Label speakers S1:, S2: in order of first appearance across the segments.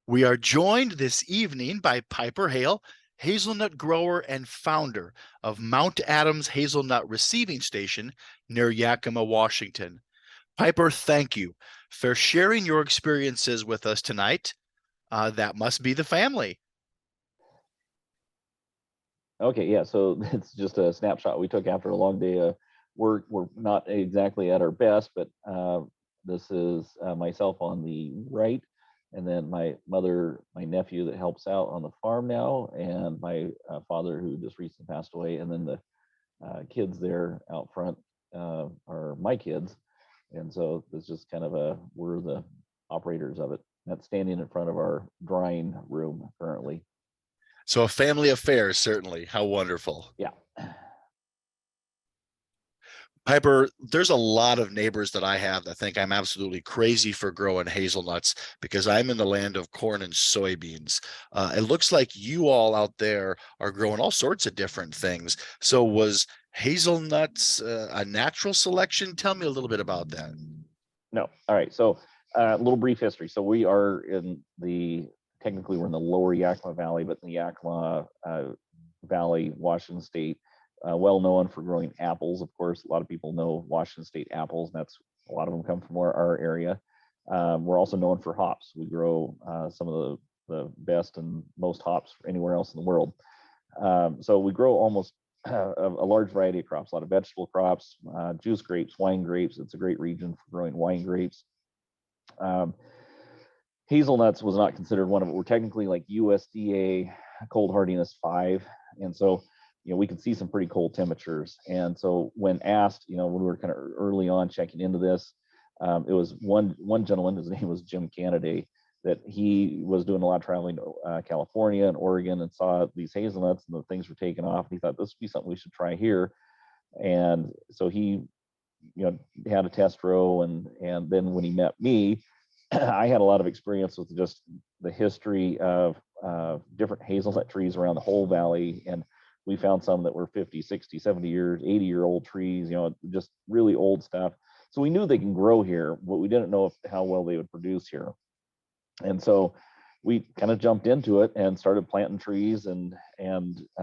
S1: We are joined this evening by Piper Hale, hazelnut grower and founder of Mount Adams Hazelnut Receiving Station near Yakima, Washington. Piper, thank you for sharing your experiences with us tonight. That must be the family.
S2: Okay, yeah, so it's just a snapshot we took after a long day of work. We're not exactly at our best, but this is myself on the right, and then my mother, my nephew that helps out on the farm now, and my father who just recently passed away, and then the kids there out front are my kids. And so it's just kind of we're the operators of it. That's standing in front of our drying room currently.
S1: So a family affair, certainly. How wonderful.
S2: Yeah.
S1: Piper, there's a lot of neighbors that I have that think I'm absolutely crazy for growing hazelnuts because I'm in the land of corn and soybeans. It looks like you all out there are growing all sorts of different things. So, was hazelnuts a natural selection? Tell me a little bit about that.
S2: No. All right. So a little brief history. So we are in technically we're in the lower Yakima Valley, but in the Yakima Valley, Washington State, well known for growing apples. Of course, a lot of people know Washington State apples, and that's a lot of them come from our area. We're also known for hops. We grow some of the best and most hops anywhere else in the world. So we grow almost a large variety of crops, a lot of vegetable crops, juice grapes, wine grapes. It's a great region for growing wine grapes. Um, Hazelnuts was not considered one of it. We're technically like USDA cold hardiness 5. And so, we could see some pretty cold temperatures. And so when asked, when we were kind of early on checking into this, it was one gentleman, his name was Jim Canaday, that he was doing a lot of traveling to California and Oregon and saw these hazelnuts and the things were taking off. And he thought this would be something we should try here. And so he, had a test row. And then when he met me, I had a lot of experience with just the history of different hazelnut trees around the whole valley. And we found some that were 50, 60, 70 years, 80-year-old trees, just really old stuff. So we knew they can grow here, but we didn't know how well they would produce here. And so we kind of jumped into it and started planting trees and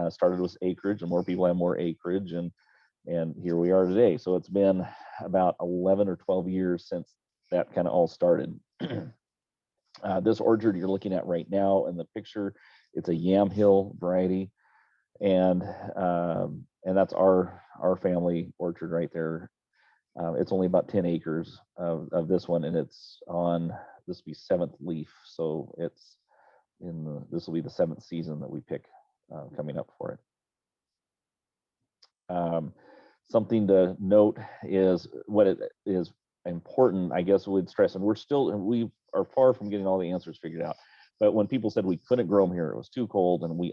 S2: started with acreage, and more people have more acreage. And here we are today. So it's been about 11 or 12 years since that kind of all started. This orchard you're looking at right now in the picture, it's a Yamhill variety, and that's our family orchard right there. It's only about 10 acres of this one, and it's on this will be 7th leaf, so it's this will be the 7th season that we pick coming up for it. Something to note is what it is important, I guess, we'd stress, and we are far from getting all the answers figured out. But when people said we couldn't grow them here, it was too cold, and we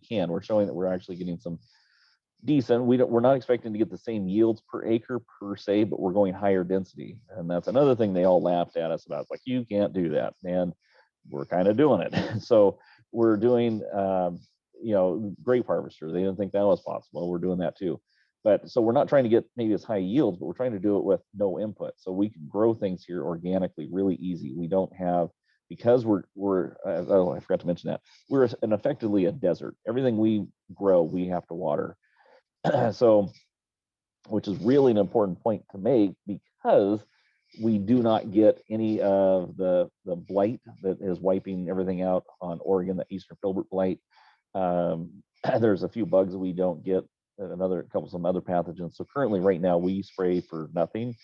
S2: can. We're showing that we're actually getting some decent. We're not expecting to get the same yields per acre per se, but we're going higher density, and that's another thing they all laughed at us about. It's like, you can't do that, and we're kind of doing it. So we're doing, grape harvester. They didn't think that was possible. We're doing that too. But so we're not trying to get maybe as high yields, but we're trying to do it with no input. So we can grow things here organically, really easy. We don't have, because oh, I forgot to mention that we're effectively a desert. Everything we grow, we have to water. So, which is really an important point to make, because we do not get any of the blight that is wiping everything out on Oregon, the eastern filbert blight. There's a few bugs that we don't get, some other pathogens. So currently, right now, we spray for nothing.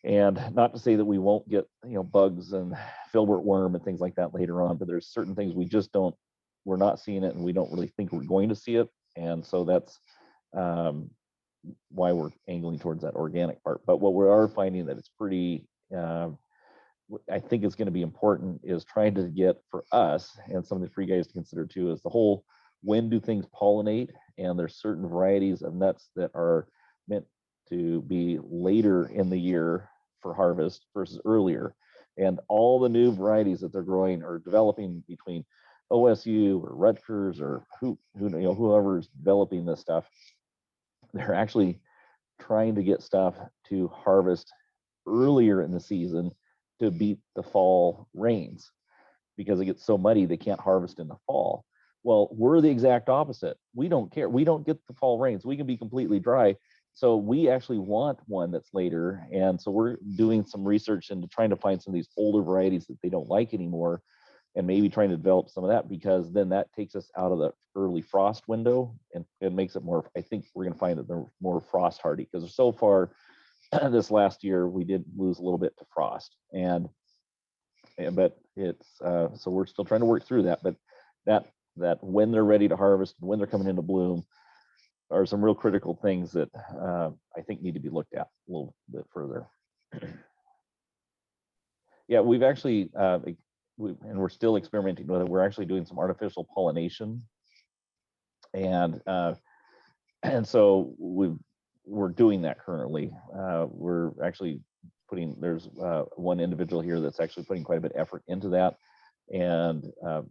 S2: And not to say that we won't get bugs and filbert worm and things like that later on, but there's certain things we're not seeing it, and we don't really think we're going to see it. And so that's why we're angling towards that organic part. But what we are finding that it's pretty, I think it's going to be important, is trying to get, for us and some of the free guys to consider too, is the whole, when do things pollinate? And there's certain varieties of nuts that are meant to be later in the year for harvest versus earlier. And all the new varieties that they're growing or developing between OSU or Rutgers or whoever's developing this stuff, they're actually trying to get stuff to harvest earlier in the season to beat the fall rains. because it gets so muddy they can't harvest in the fall. Well, we're the exact opposite. We don't care. We don't get the fall rains. We can be completely dry. So we actually want one that's later. And so we're doing some research into trying to find some of these older varieties that they don't like anymore, and maybe trying to develop some of that, because then that takes us out of the early frost window, and it makes it more, I think we're going to find that they're more frost hardy, because so far this last year we did lose a little bit to frost, but it's so we're still trying to work through that. But that when they're ready to harvest and when they're coming into bloom are some real critical things that I think need to be looked at a little bit further. Yeah, we've actually and we're still experimenting with it. We're actually doing some artificial pollination, and so we're doing that currently. We're actually putting, there's one individual here that's actually putting quite a bit of effort into that, and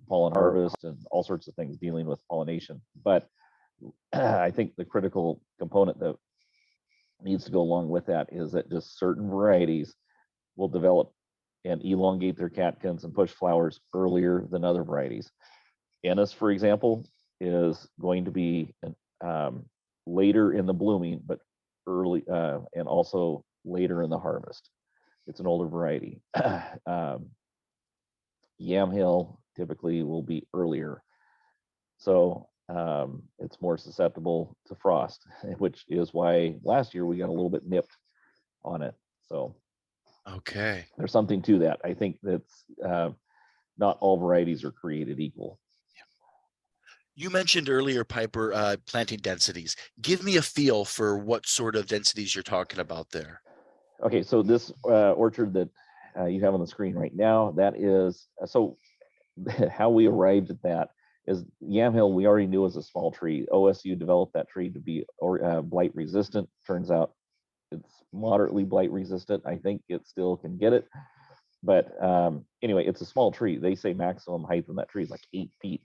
S2: pollen harvest and all sorts of things dealing with pollination. But I think the critical component that needs to go along with that is that just certain varieties will develop and elongate their catkins and push flowers earlier than other varieties. Ennis, for example, is going to be later in the blooming, but early and also later in the harvest. It's an older variety. Yamhill typically will be earlier. So it's more susceptible to frost, which is why last year we got a little bit nipped on it. So
S1: Okay.
S2: there's something to that. I think that's not all varieties are created equal.
S1: You mentioned earlier, Piper, planting densities. Give me a feel for what sort of densities you're talking about there.
S2: Okay, so this orchard that you have on the screen right now, that is, so how we arrived at that is Yamhill we already knew was a small tree. OSU developed that tree to be blight resistant. Turns out it's moderately blight resistant. I think it still can get it. But anyway, it's a small tree. They say maximum height in that tree is like 8 feet.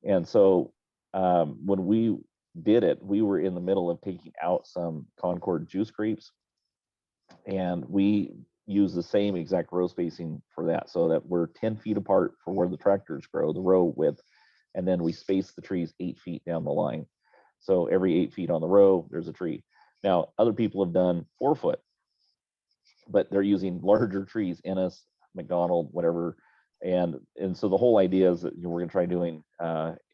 S2: And so when we did it, we were in the middle of taking out some Concord juice grapes, and we use the same exact row spacing for that, so that we're 10 feet apart for where the tractors grow, the row width, and then we space the trees 8 feet down the line. So every 8 feet on the row, there's a tree. Now, other people have done 4 foot, but they're using larger trees, Ennis, McDonald, whatever. And so the whole idea is that we're going to try doing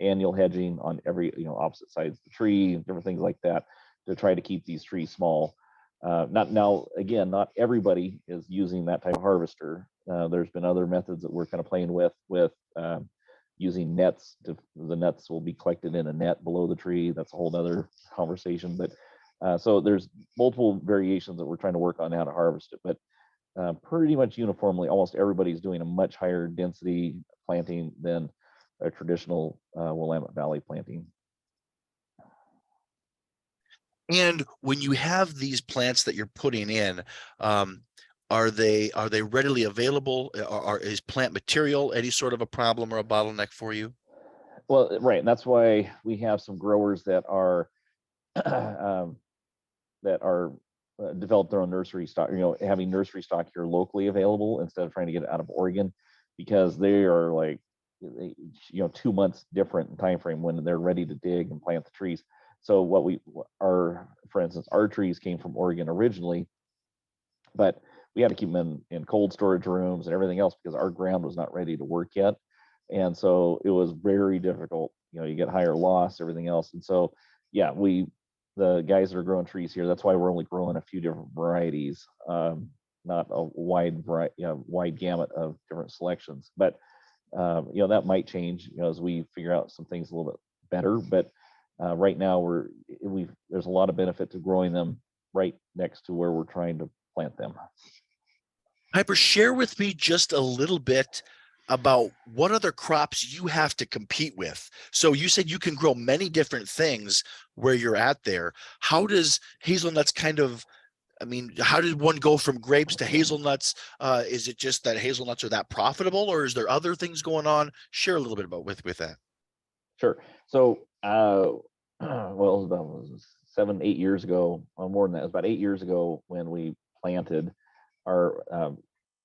S2: annual hedging on every opposite sides of the tree, different things like that, to try to keep these trees small. Not everybody is using that type of harvester. There's been other methods that we're kind of playing with using nets. The nets will be collected in a net below the tree. That's a whole other conversation. But so there's multiple variations that we're trying to work on how to harvest it. But pretty much uniformly, almost everybody's doing a much higher density planting than a traditional Willamette Valley planting.
S1: And when you have these plants that you're putting in, are they readily available? Is plant material any sort of a problem or a bottleneck for you?
S2: Well, right, and that's why we have some growers that are develop their own nursery stock. Having nursery stock here locally available instead of trying to get it out of Oregon, because they are like 2 months different in time frame when they're ready to dig and plant the trees. So for instance, our trees came from Oregon originally, but we had to keep them in cold storage rooms and everything else because our ground was not ready to work yet. And so it was very difficult. You get higher loss, everything else. And so, yeah, the guys that are growing trees here, that's why we're only growing a few different varieties, not a wide gamut of different selections. But that might change as we figure out some things a little bit better. But right now there's a lot of benefit to growing them right next to where we're trying to plant them.
S1: Piper, share with me just a little bit about what other crops you have to compete with. So you said you can grow many different things where you're at there. How does hazelnuts how did one go from grapes to hazelnuts? Is it just that hazelnuts are that profitable, or is there other things going on? Share a little bit about with that.
S2: Sure. So, well, it was about 7-8 years ago, or more than that. It was about 8 years ago when we planted our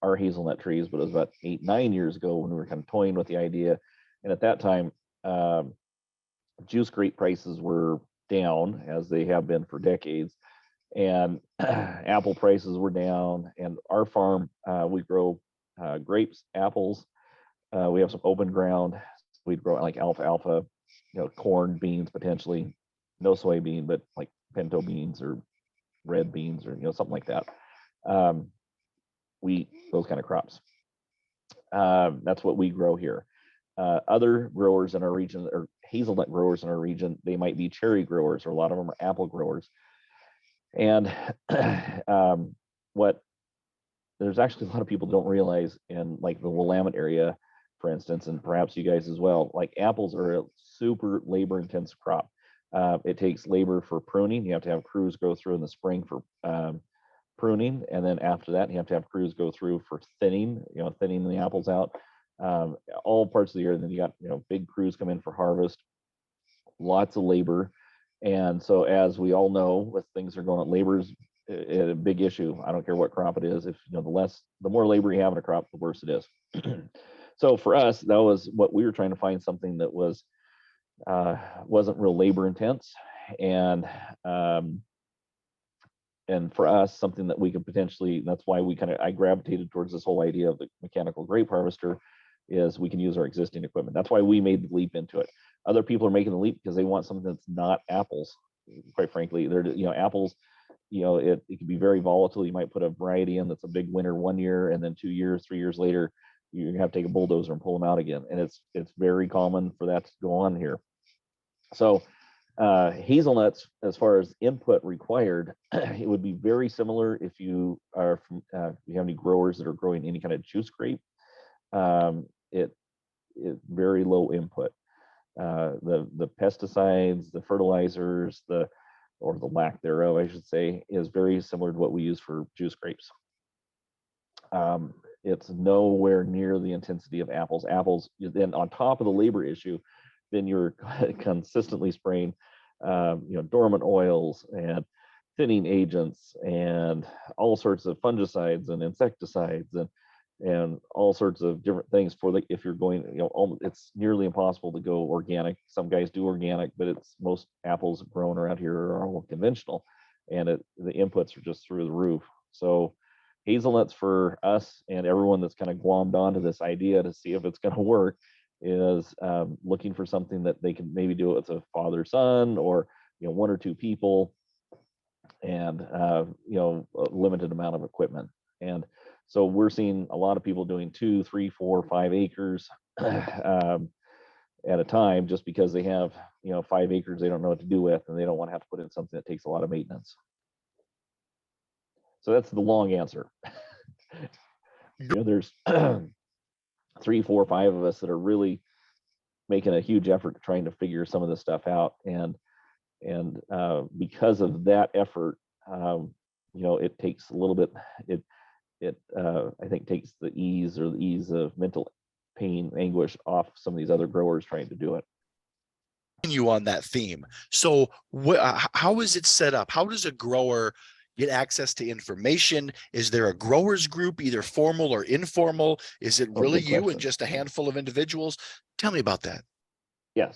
S2: our hazelnut trees, but it was about 8, 9 years ago when we were kind of toying with the idea. And at that time, juice grape prices were down, as they have been for decades, and apple prices were down. And our farm, we grow grapes, apples. We have some open ground. We'd grow like alfalfa, corn, beans, potentially no soybean, but like pinto beans or red beans, or something like that. Wheat, those kind of crops. That's what we grow here. Other growers in our region, or hazelnut growers in our region, they might be cherry growers, or a lot of them are apple growers. And what there's actually a lot of people don't realize in like the Willamette area, for instance, and perhaps you guys as well, like apples are a super labor intensive crop. It takes labor for pruning. You have to have crews go through in the spring for pruning, and then after that you have to have crews go through for thinning, thinning the apples out, all parts of the year. And then you got big crews come in for harvest, lots of labor. And so, as we all know, with things that are going on, labor's a big issue. I don't care what crop it is. If the more labor you have in a crop, the worse it is. So for us, that was what we were trying to find, something that wasn't real labor intense, and for us, something that we could potentially. That's why I gravitated towards this whole idea of the mechanical grape harvester, is we can use our existing equipment. That's why we made the leap into it. Other people are making the leap because they want something that's not apples. Quite frankly, they're apples. It can be very volatile. You might put a variety in that's a big winner one year, and then 2 years, 3 years later, you have to take a bulldozer and pull them out again. And it's very common for that to go on here. So hazelnuts, as far as input required, it would be very similar if you are from if you have any growers that are growing any kind of juice grape. It very low input. The pesticides, the fertilizers, or the lack thereof, I should say, is very similar to what we use for juice grapes. It's nowhere near the intensity of apples. Apples, then on top of the labor issue, then you're consistently spraying, dormant oils and thinning agents and all sorts of fungicides and insecticides and all sorts of different things if you're going, it's nearly impossible to go organic. Some guys do organic, but most apples grown around here are all conventional, and the inputs are just through the roof. So hazelnuts, for us and everyone that's kind of glommed onto this idea to see if it's going to work, is looking for something that they can maybe do it with a father son, or one or two people, and a limited amount of equipment. And so we're seeing a lot of people doing 2, 3, 4, 5 acres at a time, just because they have 5 acres they don't know what to do with, and they don't want to have to put in something that takes a lot of maintenance. So that's the long answer. There's 3, 4, 5 of us that are really making a huge effort trying to figure some of this stuff out, and because of that effort, it takes a little bit. It I think takes the ease of mental pain, anguish off some of these other growers trying to do it.
S1: You on that theme. So how is it set up? How does a grower get access to information? Is there a growers group, either formal or informal? Is it really you and just a handful of individuals? Tell me about that.
S2: Yeah.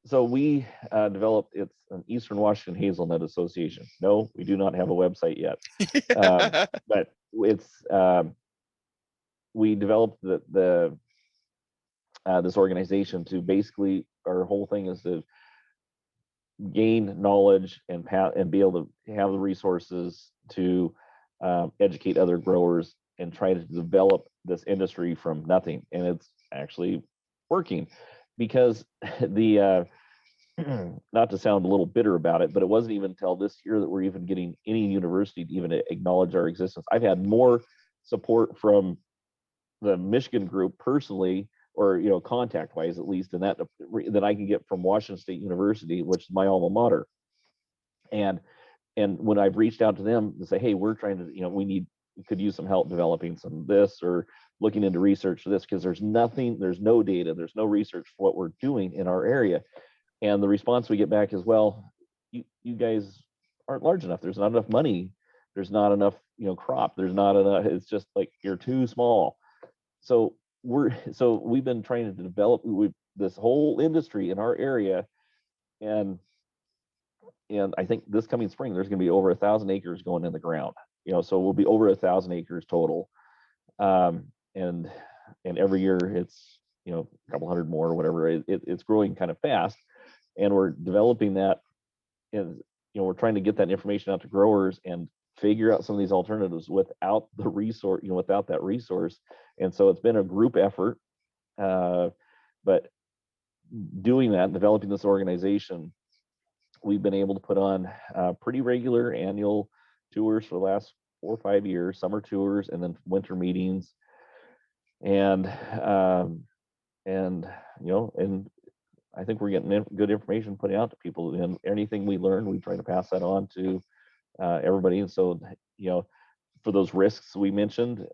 S2: So we developed, it's an Eastern Washington Hazelnut Association. No, we do not have a website yet. But we developed this organization to basically, our whole thing is to gain knowledge and be able to have the resources to educate other growers and try to develop this industry from nothing. And it's actually working, because not to sound a little bitter about it, but it wasn't even until this year that we're even getting any university to even acknowledge our existence. I've had more support from the Michigan group personally, or contact wise at least, than I can get from Washington State University, which is my alma mater. And when I've reached out to them to say, hey, we're trying to, we could use some help developing some of this, or looking into research for this, because there's no data, there's no research for what we're doing in our area. And the response we get back is, well, you guys aren't large enough. There's not enough money there's not enough, crop. There's not enough. It's just like you're too small. So we've been trying to develop this whole industry in our area, and I think this coming spring there's going to be over 1,000 acres going in the ground. So we'll be over 1,000 acres total, and every year it's a couple hundred more or whatever. It's growing kind of fast, and we're developing that, and we're trying to get that information out to growers and figure out some of these alternatives without the resource, without that resource. And so it's been a group effort, but doing that, developing this organization, we've been able to put on pretty regular annual tours for the last 4 or 5 years, summer tours, and then winter meetings. And and I think we're getting good information putting out to people, and anything we learn, we try to pass that on to everybody. And so, for those risks we mentioned,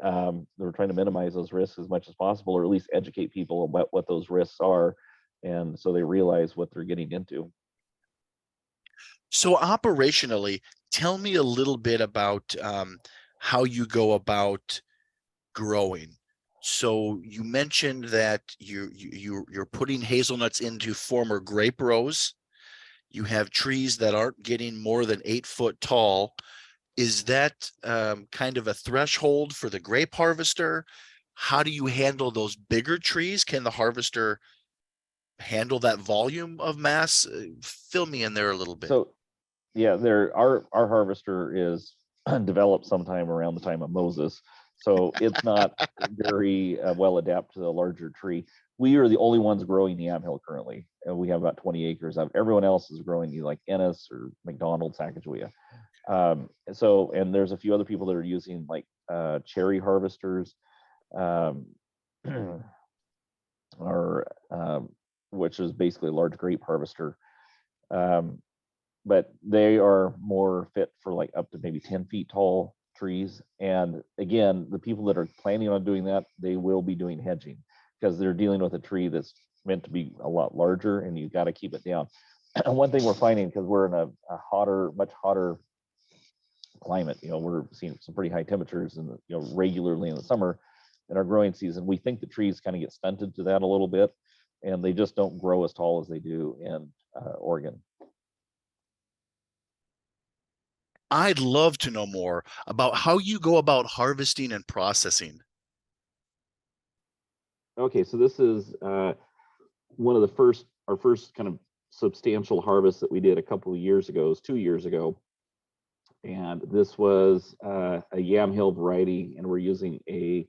S2: we're trying to minimize those risks as much as possible, or at least educate people about what those risks are, and so they realize what they're getting into.
S1: So operationally, tell me a little bit about how you go about growing. So you mentioned that you're putting hazelnuts into former grape rows. You have trees that aren't getting more than 8 foot tall. Is that kind of a threshold for the grape harvester? How do you handle those bigger trees? Can the harvester handle that volume of mass? Fill me in there a little bit.
S2: So yeah, our harvester is developed sometime around the time of Moses, so it's not very well adapted to the larger tree. We are the only ones growing Yamhill currently, and we have about 20 acres of. Everyone else is growing like Ennis or McDonald, Sacagawea. And there's a few other people that are using like cherry harvesters, or which is basically a large grape harvester. But they are more fit for like up to maybe 10 feet tall trees. And again, the people that are planning on doing that, they will be doing hedging, because they're dealing with a tree that's meant to be a lot larger, and you've got to keep it down. One thing we're finding, because we're in a much hotter climate, we're seeing some pretty high temperatures and regularly in the summer in our growing season. We think the trees kind of get stunted to that a little bit, and they just don't grow as tall as they do in Oregon.
S1: I'd love to know more about how you go about harvesting and processing.
S2: Okay, so this is one of our first kind of substantial harvest that we did a couple of years ago. It was 2 years ago, and this was a Yamhill variety, and we're using a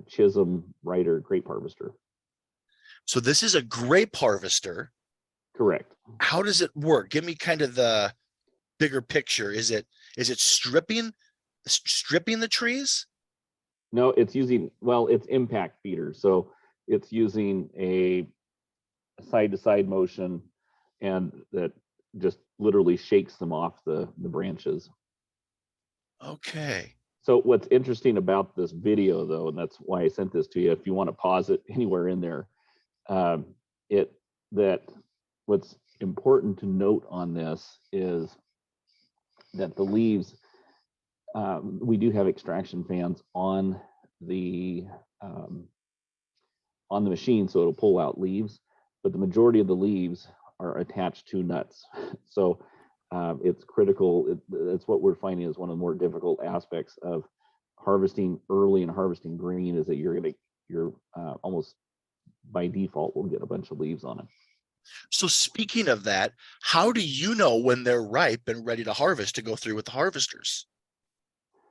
S2: Chisholm Rider grape harvester.
S1: So this is a grape harvester.
S2: Correct.
S1: How does it work? Give me kind of the bigger picture. Is it stripping the trees?
S2: No, it's impact feeder. So it's using a side-to-side motion, and that just literally shakes them off the branches.
S1: Okay.
S2: So what's interesting about this video, though, and that's why I sent this to you, if you want to pause it anywhere in there, what's important to note on this is that the leaves, we do have extraction fans on the machine, so it'll pull out leaves, but the majority of the leaves are attached to nuts. So it's critical. It's what we're finding is one of the more difficult aspects of harvesting early and harvesting green, is that you're almost by default will get a bunch of leaves on it.
S1: So speaking of that, how do you know when they're ripe and ready to harvest to go through with the harvesters?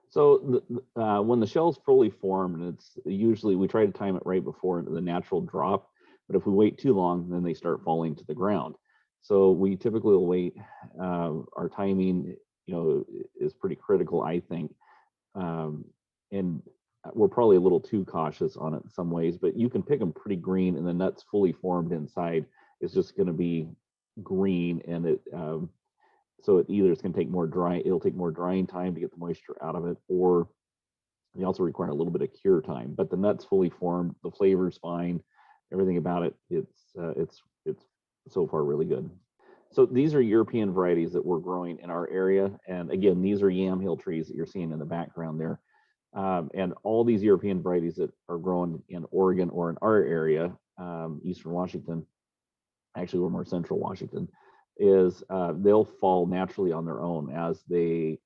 S2: So when the shell's fully formed, it's usually, we try to time it right before the natural drop, but if we wait too long, then they start falling to the ground. So we typically will wait. Our timing, is pretty critical, I think. And we're probably a little too cautious on it in some ways, but you can pick them pretty green, and the nuts fully formed inside is just going to be green, and so it's going to take more it'll take more drying time to get the moisture out of it, or they also require a little bit of cure time. But the nuts fully formed, the flavor's fine, everything about it, it's so far really good. So these are European varieties that we're growing in our area. And again, these are yamhill trees that you're seeing in the background there. And all these European varieties that are grown in Oregon or in our area, Eastern Washington, actually we're more central Washington, is they'll fall naturally on their own as they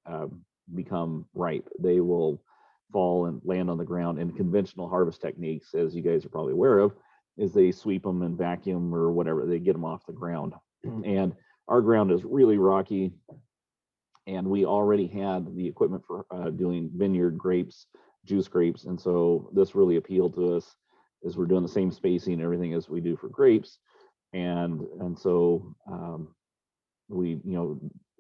S2: become ripe. They will fall and land on the ground. And conventional harvest techniques, as you guys are probably aware of, is they sweep them and vacuum or whatever, they get them off the ground. And our ground is really rocky, and we already had the equipment for doing vineyard grapes, juice grapes, and so this really appealed to us, as we're doing the same spacing and everything as we do for grapes, and so we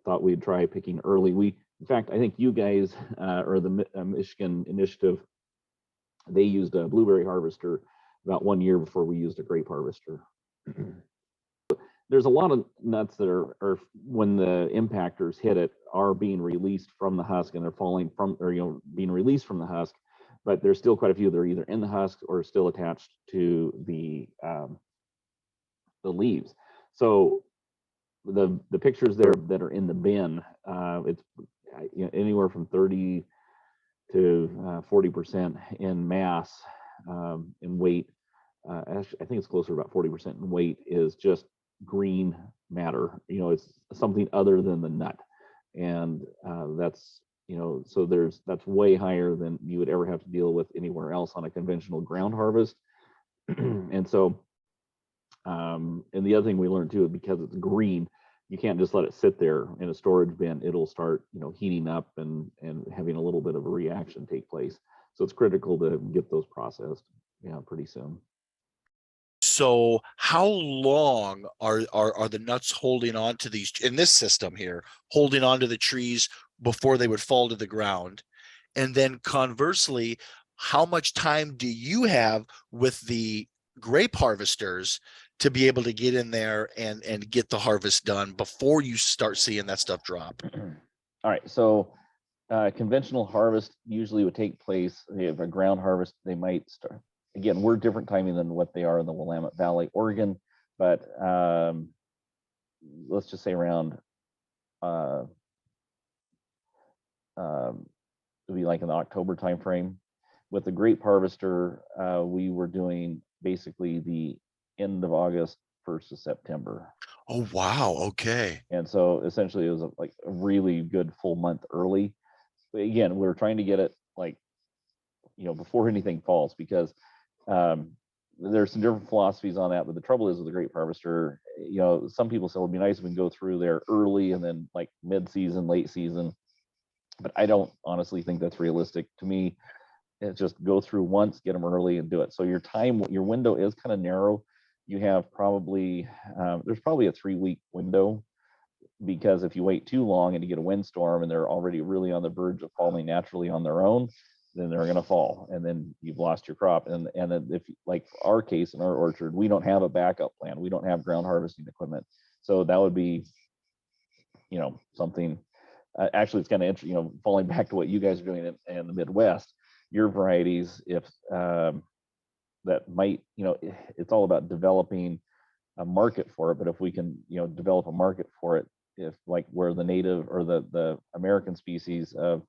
S2: thought we'd try picking early. In fact, I think you guys or the Michigan initiative, they used a blueberry harvester about 1 year before we used a grape harvester. There's a lot of nuts that are when the impactors hit it are being released from the husk, and they're falling from, or being released from the husk, but there's still quite a few that are either in the husk or still attached to the leaves. So the pictures there that are in the bin, it's anywhere from 30 to 40% in mass, in weight. Actually, I think it's closer to about 40% in weight is just green matter. It's something other than the nut, and that's so that's way higher than you would ever have to deal with anywhere else on a conventional ground harvest. And so and the other thing we learned too, because it's green, you can't just let it sit there in a storage bin. It'll start heating up and having a little bit of a reaction take place. So it's critical to get those processed pretty soon.
S1: So how long are the nuts holding on to these in this system here, holding on to the trees before they would fall to the ground? And then conversely, how much time do you have with the grape harvesters to be able to get in there and get the harvest done before you start seeing that stuff drop?
S2: All right, so conventional harvest usually would take place. If a ground harvest, they might start. Again, we're different timing than what they are in the Willamette Valley, Oregon, but let's just say around it'd be like in the October timeframe. With the grape harvester, we were doing basically the end of August, 1st of September.
S1: Oh, wow. Okay.
S2: And so essentially it was like a really good full month early. But again, we were trying to get it like, before anything falls, because there's some different philosophies on that. But the trouble is with the grape harvester, some people say, well, it'd be nice if we can go through there early and then like mid-season, late season. But I don't honestly think that's realistic. To me, it's just go through once, get them early and do it. So your window is kind of narrow. You have probably, there's probably a 3-week window, because if you wait too long and you get a windstorm and they're already really on the verge of falling naturally on their own, then they're going to fall, and then you've lost your crop. And then if, like our case in our orchard, we don't have a backup plan. We don't have ground harvesting equipment. So that would be, something, actually it's kind of interesting, falling back to what you guys are doing in the Midwest, your varieties, if that might, it's all about developing a market for it. But if we can, develop a market for it, if like where the native or the American species of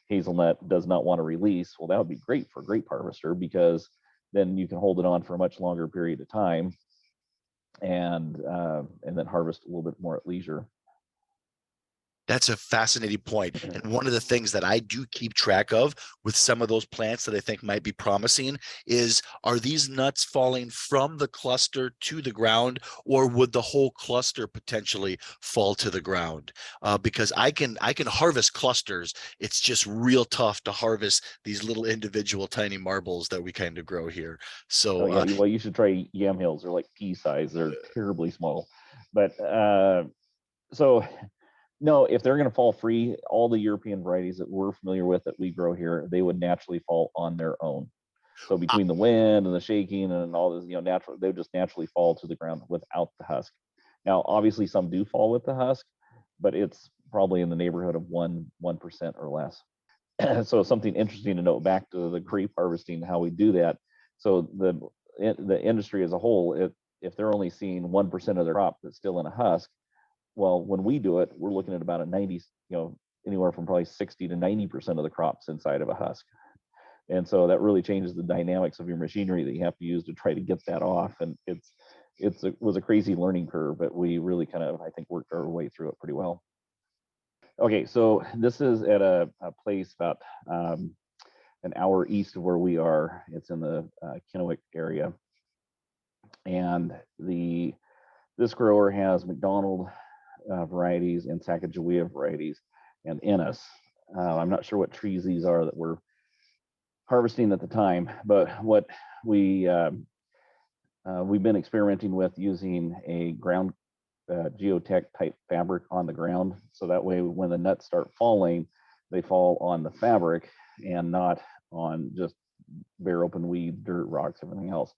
S2: hazelnut does not want to release, well, that would be great for grape harvester, because then you can hold it on for a much longer period of time, and then harvest a little bit more at leisure.
S1: That's a fascinating point. And one of the things that I do keep track of with some of those plants that I think might be promising is, are these nuts falling from the cluster to the ground, or would the whole cluster potentially fall to the ground? Because I can harvest clusters. It's just real tough to harvest these little individual tiny marbles that we kind of grow here. So
S2: well, you should try yamhills. They're like pea size. They're terribly small. But so no, if they're going to fall free, all the European varieties that we're familiar with that we grow here, they would naturally fall on their own. So between the wind and the shaking and all this, natural, they would just naturally fall to the ground without the husk. Now, obviously, some do fall with the husk, but it's probably in the neighborhood of 1% or less. So something interesting to note, back to the grape harvesting, how we do that. So the industry as a whole, if they're only seeing 1% of their crop that's still in a husk, well, when we do it, we're looking at about a 90, anywhere from probably 60 to 90% of the crops inside of a husk. And so that really changes the dynamics of your machinery that you have to use to try to get that off. And it was a crazy learning curve, but we really kind of, I think, worked our way through it pretty well. Okay, so this is at a place about an hour east of where we are. It's in the Kennewick area, and this grower has McDonald varieties and Sacagawea varieties and Ennis. I'm not sure what trees these are that we're harvesting at the time, but what we've been experimenting with using a ground geotech type fabric on the ground, so that way when the nuts start falling, they fall on the fabric and not on just bare open weed, dirt, rocks, everything else.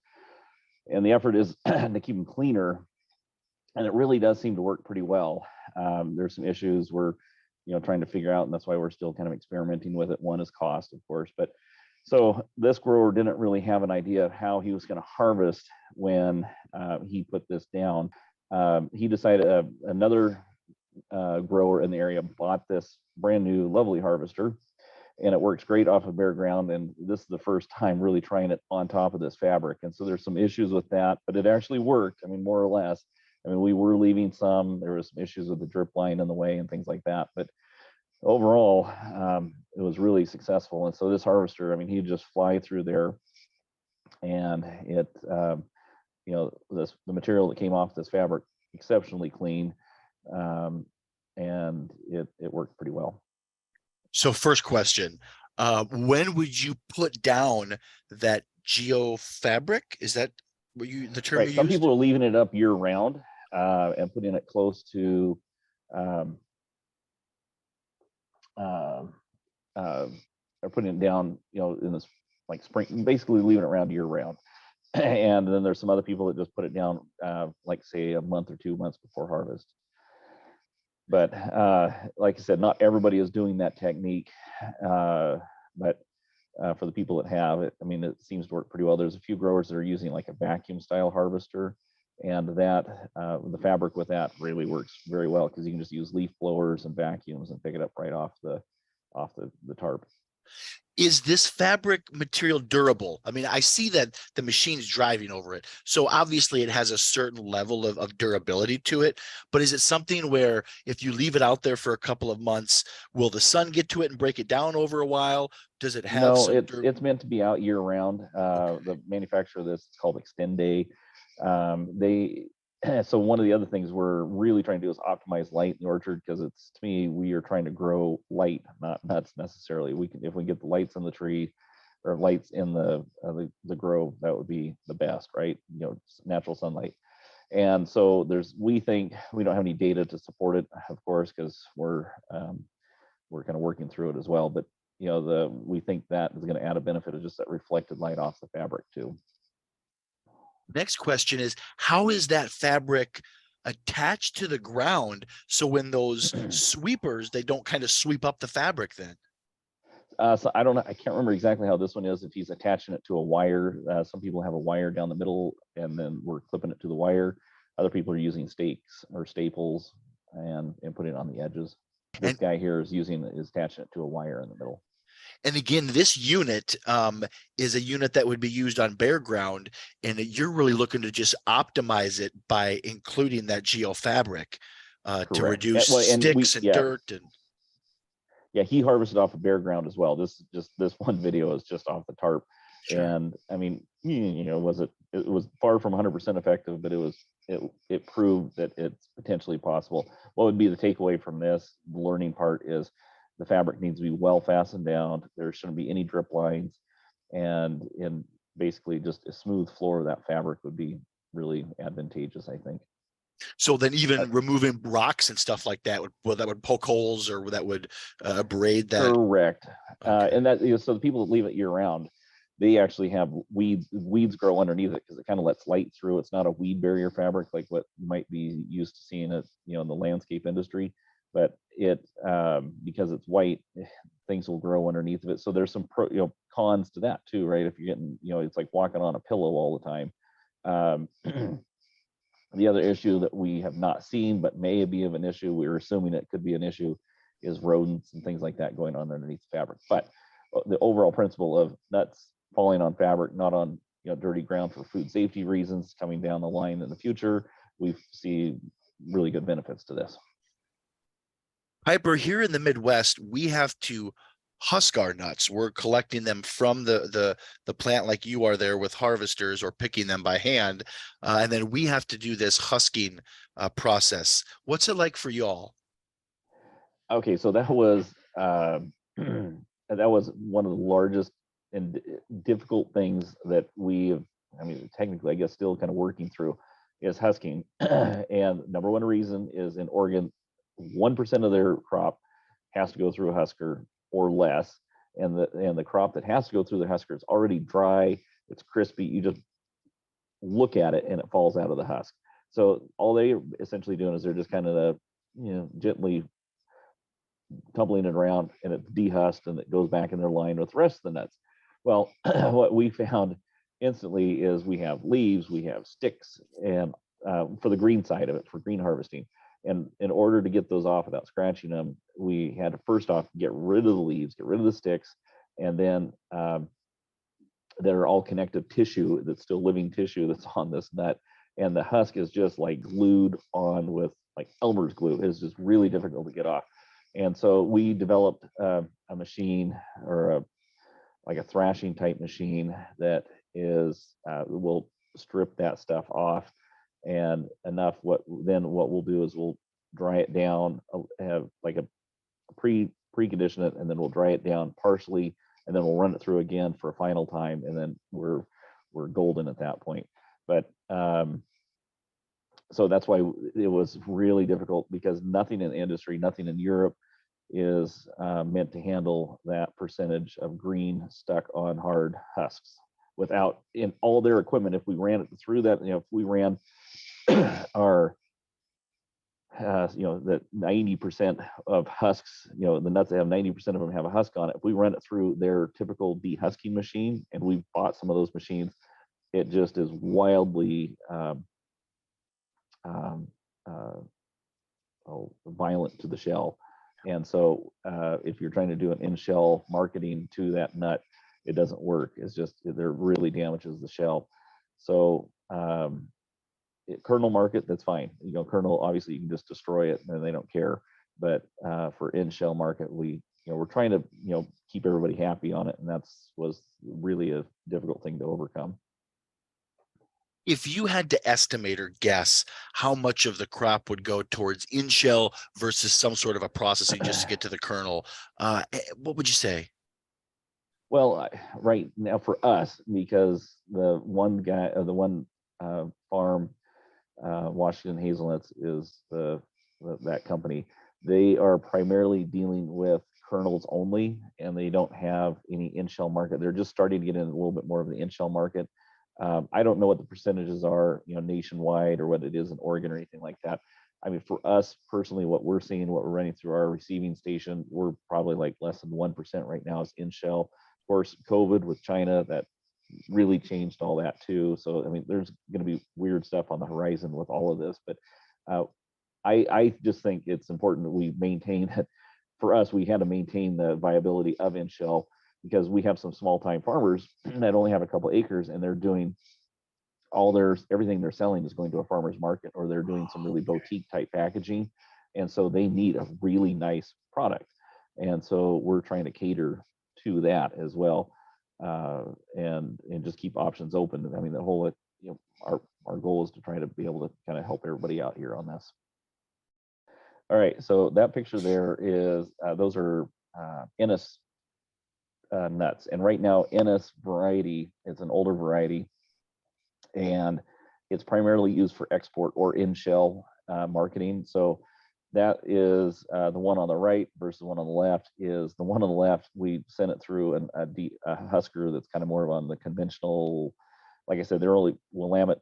S2: And the effort is to keep them cleaner, and it really does seem to work pretty well. There's some issues we're trying to figure out, and that's why we're still kind of experimenting with it. One is cost, of course, but so this grower didn't really have an idea of how he was going to harvest when he put this down. He decided another grower in the area bought this brand new lovely harvester, and it works great off of bare ground. And this is the first time really trying it on top of this fabric. And so there's some issues with that, but it actually worked. I mean, more or less. I mean, we were leaving some, there was some issues with the drip line in the way and things like that. But overall, it was really successful. And so this harvester, I mean, he'd just fly through there, and it, the material that came off this fabric, exceptionally clean, and it worked pretty well.
S1: So first question, when would you put down that geofabric? Is that what the term
S2: right?
S1: you
S2: Some
S1: used?
S2: people are leaving it up year round and putting it close to or putting it down, in this like spring, basically leaving it around year round. And then there's some other people that just put it down, like say a month or 2 months before harvest. But like I said, not everybody is doing that technique. But for the people that have it, I mean, it seems to work pretty well. There's a few growers that are using like a vacuum style harvester, and that the fabric with that really works very well, because you can just use leaf blowers and vacuums and pick it up right off the tarp.
S1: Is this fabric material durable? I mean, I see that the machine's driving over it, so obviously it has a certain level of durability to it. But is it something where if you leave it out there for a couple of months, will the sun get to it and break it down over a while? Does it have
S2: No,
S1: some
S2: it's meant to be out year round. The manufacturer of this is called Extend-Day. So one of the other things we're really trying to do is optimize light in the orchard, because it's, to me, we are trying to grow light, not nuts necessarily. We can, if we get the lights in the tree or lights in the grow, that would be the best, right? Natural sunlight. And so we think we don't have any data to support it, of course, because we're kind of working through it as well. But we think that is going to add a benefit of just that reflected light off the fabric too.
S1: Next question is, how is that fabric attached to the ground, so when those sweepers, they don't kind of sweep up the fabric then?
S2: So I don't know. I can't remember exactly how this one is. If he's attaching it to a wire, some people have a wire down the middle, and then we're clipping it to the wire. Other people are using stakes or staples and putting it on the edges. This guy here is attaching it to a wire in the middle.
S1: And again, this unit is a unit that would be used on bare ground, and you're really looking to just optimize it by including that geofabric to reduce sticks and dirt. And
S2: yeah, he harvested off of bare ground as well. This one video is just off the tarp. Sure. And I mean, it was far from 100% effective, but it proved that it's potentially possible. What would be the takeaway from this? The learning part is the fabric needs to be well fastened down. There shouldn't be any drip lines, and basically just a smooth floor of that fabric would be really advantageous, I think.
S1: So then even removing rocks and stuff like that would poke holes, or that would abrade that.
S2: Correct. Okay. And that, so the people that leave it year round, they actually have weeds grow underneath it, because it kind of lets light through. It's not a weed barrier fabric like what you might be used to seeing it, in the landscape industry. But it, because it's white, things will grow underneath of it. So there's some cons to that too, right? If you're getting, it's like walking on a pillow all the time. The other issue that we have not seen, but may be of an issue, we're assuming it could be an issue, is rodents and things like that going on underneath the fabric. But the overall principle of nuts falling on fabric, not on dirty ground for food safety reasons, coming down the line in the future, we see really good benefits to this.
S1: Piper, here in the Midwest, we have to husk our nuts. We're collecting them from the plant like you are there with harvesters, or picking them by hand. And then we have to do this husking process. What's it like for y'all?
S2: Okay, so that was that was one of the largest and difficult things that we have, I mean, technically, I guess, still kind of working through, is husking. And number one reason is in Oregon, 1% of their crop has to go through a husker or less. And the crop that has to go through the husker is already dry, it's crispy. You just look at it and it falls out of the husk. So all they are essentially doing is they're just kind of gently tumbling it around, and it's dehusked and it goes back in their line with the rest of the nuts. Well, what we found instantly is we have leaves, we have sticks, and for the green side of it, for green harvesting. And in order to get those off without scratching them, we had to first off get rid of the leaves, get rid of the sticks, and then that are all connective tissue, that's still living tissue that's on this nut. And the husk is just like glued on with like Elmer's glue. It's just really difficult to get off. And so we developed a machine, or like a thrashing type machine, that is will strip that stuff off, and enough. What we'll do is we'll dry it down, have like a precondition it, and then we'll dry it down partially, and then we'll run it through again for a final time, and then we're golden at that point. But so that's why it was really difficult, because nothing in the industry, nothing in Europe is meant to handle that percentage of green stuck on hard husks without, in all their equipment. If we ran it through that, if we ran our that 90% of husks, the nuts that have 90% of them have a husk on it, if we run it through their typical dehusking machine, and we've bought some of those machines, it just is wildly violent to the shell. And so if you're trying to do an in-shell marketing to that nut, it doesn't work. It's just, it really damages the shell. So kernel market, that's fine. Kernel, obviously you can just destroy it and they don't care. But for in-shell market, we're trying to keep everybody happy on it, and was really a difficult thing to overcome.
S1: If you had to estimate or guess how much of the crop would go towards in-shell versus some sort of a processing just to get to the kernel, what would you say?
S2: Well, right now for us, because the one farm, Washington Hazelnuts, is that company. They are primarily dealing with kernels only, and they don't have any in-shell market. They're just starting to get in a little bit more of the in-shell market. I don't know what the percentages are, nationwide, or what it is in Oregon or anything like that. I mean, for us personally, what we're seeing, what we're running through our receiving station, we're probably like less than 1% right now is in-shell. Of course, COVID with China, that really changed all that too. So, I mean, there's going to be weird stuff on the horizon with all of this, but I just think it's important that we maintain it. For us, we had to maintain the viability of in-shell, because we have some small time farmers that only have a couple acres, and they're doing everything they're selling is going to a farmer's market, or they're doing some really boutique type packaging. And so they need a really nice product. And so we're trying to cater to that as well, and just keep options open. I mean, the whole, our goal is to try to be able to kind of help everybody out here on this. All right, so that picture there is, those are Ennis nuts. And right now, Ennis variety is an older variety, and it's primarily used for export or in-shell marketing. So that is the one on the right versus the one on the left. Is the one on the left, we sent it through a husker that's kind of more on the conventional. Like I said, they're only Willamette,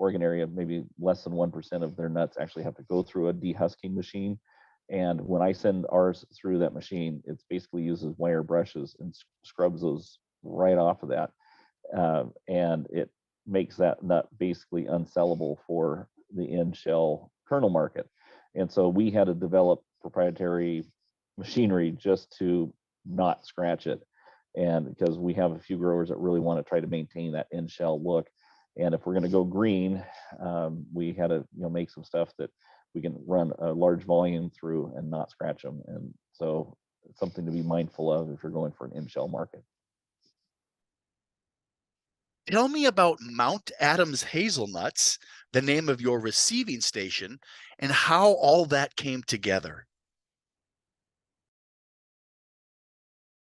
S2: Oregon area, maybe less than 1% of their nuts actually have to go through a dehusking machine. And when I send ours through that machine, it basically uses wire brushes and scrubs those right off of that. And it makes that nut basically unsellable for the in-shell kernel market. And so we had to develop proprietary machinery just to not scratch it. And because we have a few growers that really want to try to maintain that in-shell look. And if we're going to go green, we had to make some stuff that we can run a large volume through and not scratch them. And so it's something to be mindful of if you're going for an in-shell market.
S1: Tell me about Mount Adams Hazelnuts, the name of your receiving station, and how all that came together.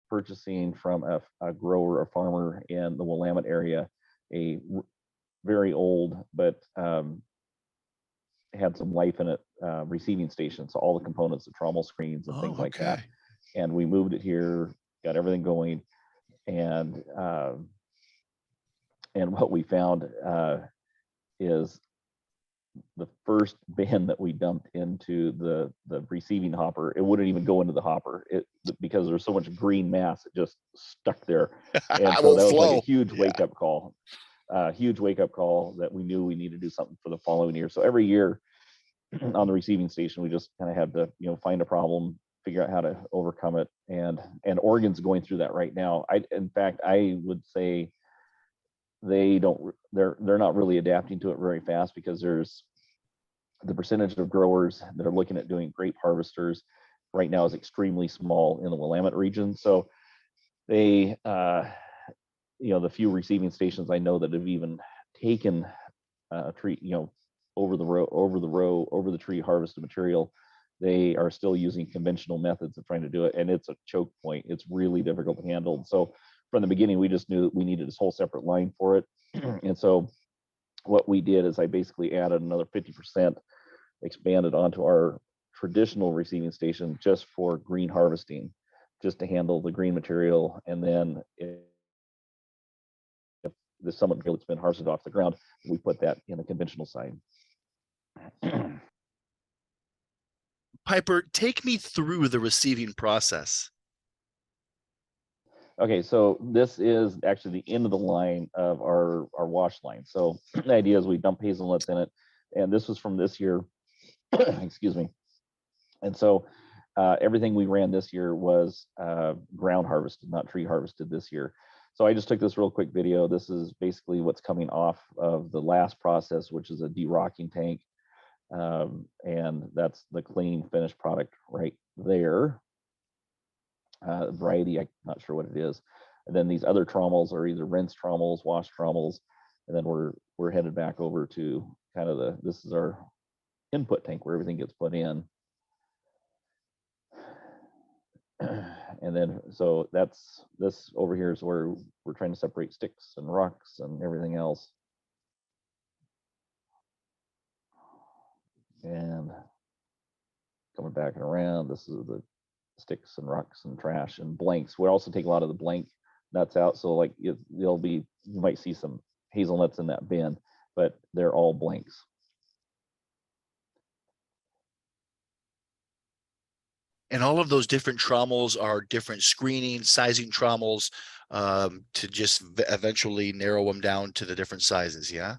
S2: Purchasing from a grower, a farmer in the Willamette area, a very old but had some life in it receiving station. So all the components, the trommel screens and things like that. And we moved it here, got everything going, and what we found is the first bin that we dumped into the receiving hopper, it wouldn't even go into the hopper because there's so much green mass, it just stuck there. And so that was like a huge wake-up call. Huge wake-up call that we knew we needed to do something for the following year. So every year on the receiving station, we just kind of had to find a problem, figure out how to overcome it. And Oregon's going through that right now. In fact, I would say they're not really adapting to it very fast, because there's the percentage of growers that are looking at doing grape harvesters right now is extremely small in the Willamette region. So they the few receiving stations I know that have even taken a tree over the tree harvested material, they are still using conventional methods of trying to do it, and it's a choke point. It's really difficult to handle. So from the beginning, we just knew that we needed this whole separate line for it. And so what we did is I basically added another 50%, expanded onto our traditional receiving station just for green harvesting, just to handle the green material. And then if there's someone that's been harvested off the ground, we put that in the conventional side.
S1: Piper, take me through the receiving process.
S2: Okay, so this is actually the end of the line of our wash line. So the idea is we dump hazelnuts in it, and this was from this year. Excuse me. And so everything we ran this year was ground harvested, not tree harvested this year. So I just took this real quick video. This is basically what's coming off of the last process, which is a derocking tank. And that's the clean finished product right there. Variety, I'm not sure what it is. And then these other trommels are either rinse trommels, wash trommels, and then we're headed back over to kind of this is our input tank where everything gets put in. And then so this over here is where we're trying to separate sticks and rocks and everything else. And coming back and around, this is the sticks and rocks and trash and blanks. We also take a lot of the blank nuts out. So like you might see some hazelnuts in that bin, but they're all blanks.
S1: And all of those different trommels are different screening, sizing trommels to just eventually narrow them down to the different sizes. Yeah.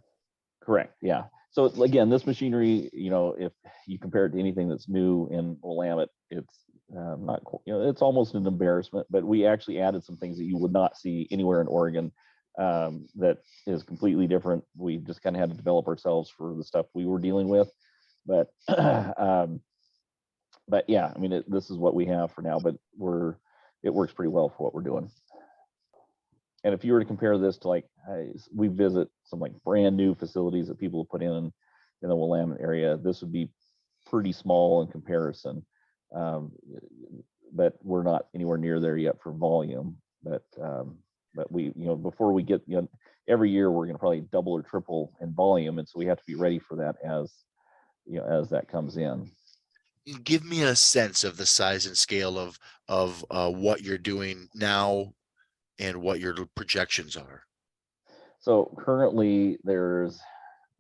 S2: Correct. Yeah. So again, this machinery, if you compare it to anything that's new in Willamette, it's not, it's almost an embarrassment, but we actually added some things that you would not see anywhere in Oregon that is completely different. We just kind of had to develop ourselves for the stuff we were dealing with. But yeah, I mean, this is what we have for now, but it works pretty well for what we're doing. And if you were to compare this to we visit some brand new facilities that people have put in the Willamette area, this would be pretty small in comparison. But we're not anywhere near there yet for volume. But we, before we get, every year we're going to probably double or triple in volume, and so we have to be ready for that as that comes in.
S1: Give me a sense of the size and scale of what you're doing now and what your projections are.
S2: So currently there's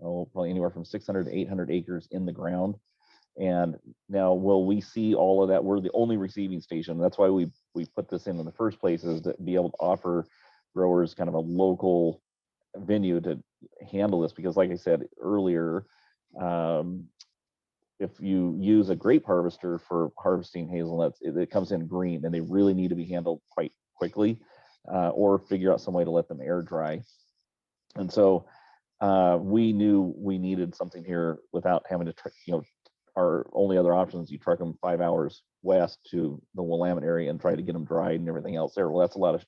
S2: probably anywhere from 600 to 800 acres in the ground. And now, will we see all of that? We're the only receiving station. That's why we put this in the first place, is to be able to offer growers kind of a local venue to handle this. Because like I said earlier, If you use a grape harvester for harvesting hazelnuts, it comes in green, and they really need to be handled quite quickly, or figure out some way to let them air dry. And so we knew we needed something here without having to, our only other options, you truck them 5 hours west to the Willamette area and try to get them dried and everything else there. Well, that's a lot of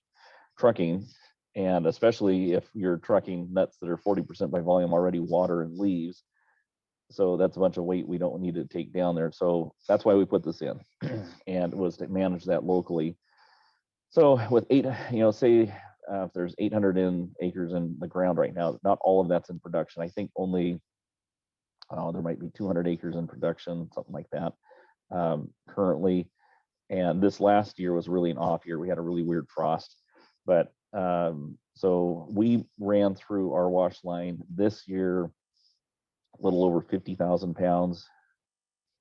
S2: trucking. And especially if you're trucking nuts that are 40% by volume already water and leaves. So that's a bunch of weight we don't need to take down there. So that's why we put this in, and it was to manage that locally. So with say if there's 800 acres in the ground right now, not all of that's in production. I think only there might be 200 acres in production, something like that, currently. And this last year was really an off year. We had a really weird frost, but so we ran through our wash line this year a little over 50,000 pounds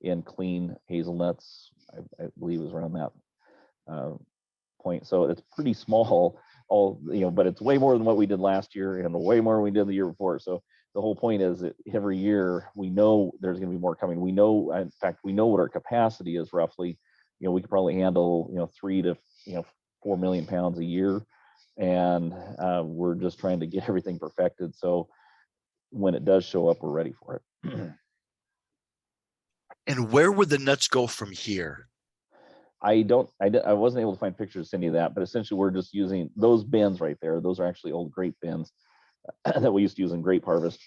S2: in clean hazelnuts. I believe it was around that point. So it's pretty small, but it's way more than what we did last year and way more than we did the year before. So the whole point is that every year we know there's going to be more coming. We know, in fact, we know what our capacity is roughly. We could probably handle 3 to 4 million pounds a year, and we're just trying to get everything perfected. So when it does show up, we're ready for it.
S1: And where would the nuts go from here?
S2: I wasn't able to find pictures of any of that, but essentially we're just using those bins right there. Those are actually old grape bins that we used to use in grape harvest.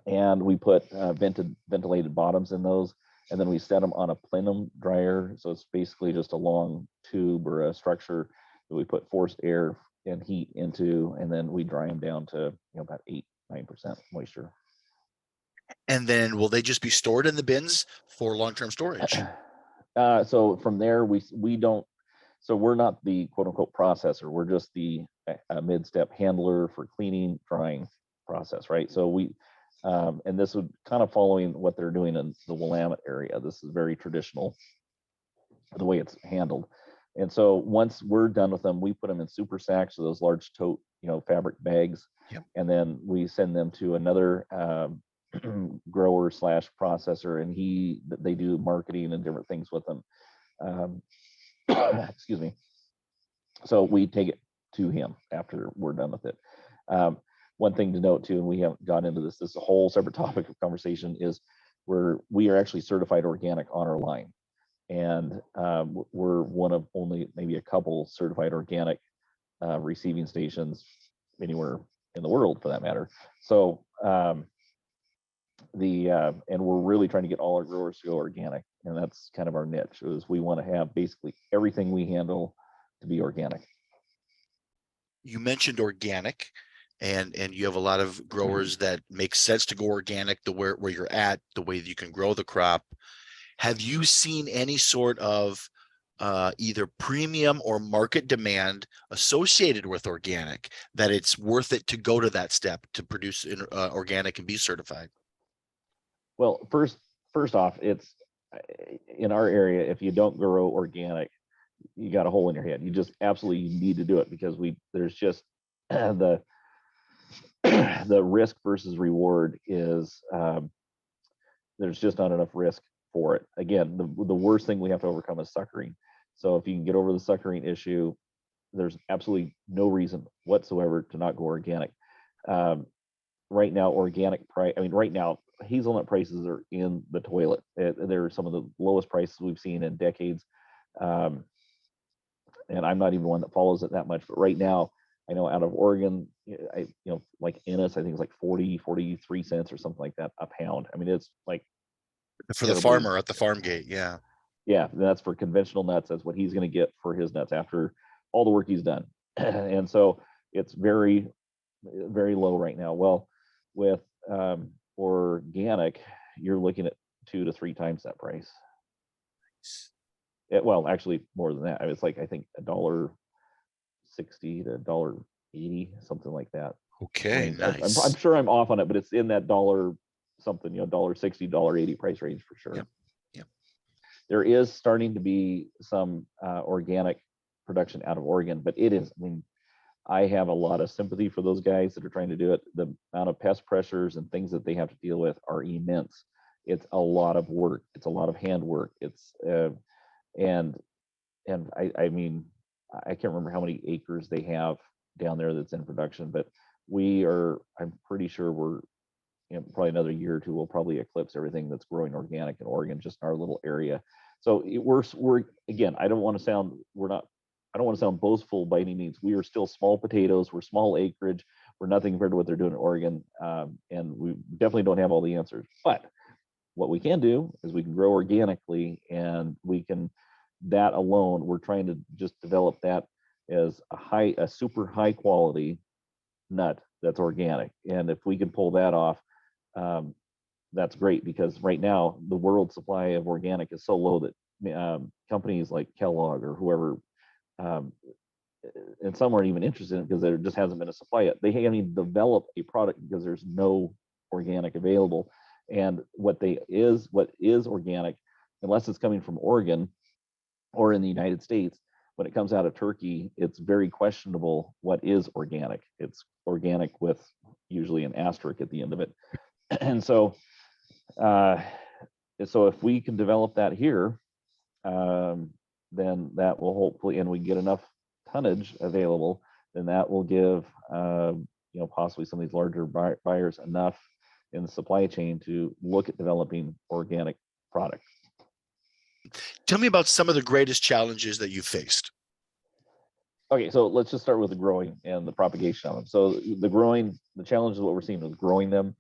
S2: And we put ventilated bottoms in those, and then we set them on a plenum dryer. So it's basically just a long tube or a structure that we put forced air and heat into, and then we dry them down to about 8-9% moisture.
S1: And then will they just be stored in the bins for long-term storage?
S2: So from there, we don't. So we're not the quote unquote processor. We're just the mid-step handler for cleaning, drying process, right? So we, and this would kind of following what they're doing in the Willamette area. This is very traditional, the way it's handled. And so once we're done with them, we put them in super sacks, so those large tote, fabric bags.
S1: Yep.
S2: And then we send them to another grower / processor, and they do marketing and different things with them. Excuse me. So we take it to him after we're done with it. One thing to note too, and we haven't got into this is a whole separate topic of conversation, is we are actually certified organic on our line. And we're one of only maybe a couple certified organic receiving stations anywhere in the world, for that matter. So and we're really trying to get all our growers to go organic, and that's kind of our niche. Is we want to have basically everything we handle to be organic.
S1: You mentioned organic, and you have a lot of growers that make sense to go organic, where you're at, the way that you can grow the crop. Have you seen any sort of either premium or market demand associated with organic, that it's worth it to go to that step to produce organic and be certified?
S2: Well, first off, it's in our area, if you don't grow organic, you got a hole in your head. You just absolutely need to do it, because there's just the risk versus reward is there's just not enough risk for it. Again, the worst thing we have to overcome is suckering. So if you can get over the suckering issue, there's absolutely no reason whatsoever to not go organic. Right now, right now, hazelnut prices are in the toilet. They're some of the lowest prices we've seen in decades. And I'm not even one that follows it that much, but right now, I know out of Oregon, like Ennis, I think it's like 43 cents or something like that a pound. I mean, it's like
S1: for the farmer at the farm gate. Yeah.
S2: Yeah, that's for conventional nuts. That's what he's going to get for his nuts after all the work he's done. And so it's very, very low right now. Well, with organic, you're looking at 2 to 3 times that price. Well, actually more than that. I mean, it's like, I think $1.60 to $1.80, something like that.
S1: Okay, nice.
S2: I'm sure I'm off on it, but it's in that dollar something, $1.60, $1.80 price range for sure.
S1: Yep.
S2: There is starting to be some organic production out of Oregon, but it is, I mean, I have a lot of sympathy for those guys that are trying to do it. The amount of pest pressures and things that they have to deal with are immense. It's a lot of work. It's a lot of hand work. It's and I mean, I can't remember how many acres they have down there that's in production, but I'm pretty sure we're, probably another year or two, we'll probably eclipse everything that's growing organic in Oregon, just in our little area. So we're again, I don't want to sound boastful by any means. We are still small potatoes. We're small acreage. We're nothing compared to what they're doing in Oregon. And we definitely don't have all the answers. But what we can do is we can grow organically, and that alone, we're trying to just develop that as a super high quality nut that's organic. And if we can pull that off, that's great, because right now the world supply of organic is so low that companies like Kellogg or whoever, and some aren't even interested in it because there just hasn't been a supply yet. They haven't even developed a product because there's no organic available. And what is organic, unless it's coming from Oregon or in the United States, when it comes out of Turkey, it's very questionable what is organic. It's organic with usually an asterisk at the end of it. And so if we can develop that here, then that will hopefully, and we get enough tonnage available, then that will give possibly some of these larger buyers enough in the supply chain to look at developing organic product.
S1: Tell me about some of the greatest challenges that you faced.
S2: Okay, so let's just start with the growing and the propagation of them. So the challenge is what we're seeing with growing them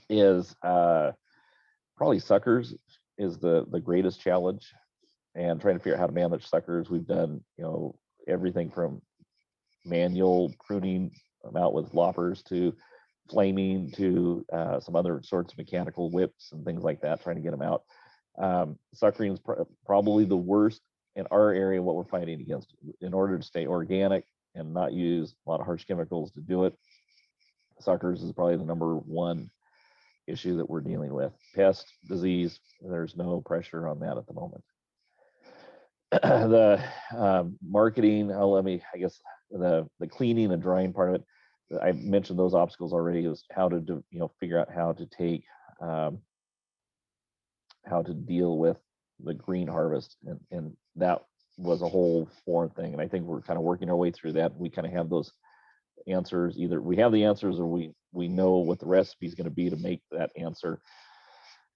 S2: is probably suckers is the greatest challenge, and trying to figure out how to manage suckers. We've done everything from manual pruning them out with loppers to flaming to some other sorts of mechanical whips and things like that, trying to get them out. Suckering is probably the worst in our area, what we're fighting against. In order to stay organic and not use a lot of harsh chemicals to do it, suckers is probably the number one issue that we're dealing with. Pest, disease, there's no pressure on that at the moment. The marketing, I guess the cleaning and drying part of it, I mentioned those obstacles already, is how to figure out how to take how to deal with the green harvest, and that was a whole foreign thing. And I think we're kind of working our way through that. We kind of have those answers. Either we have the answers or we know what the recipe is going to be to make that answer.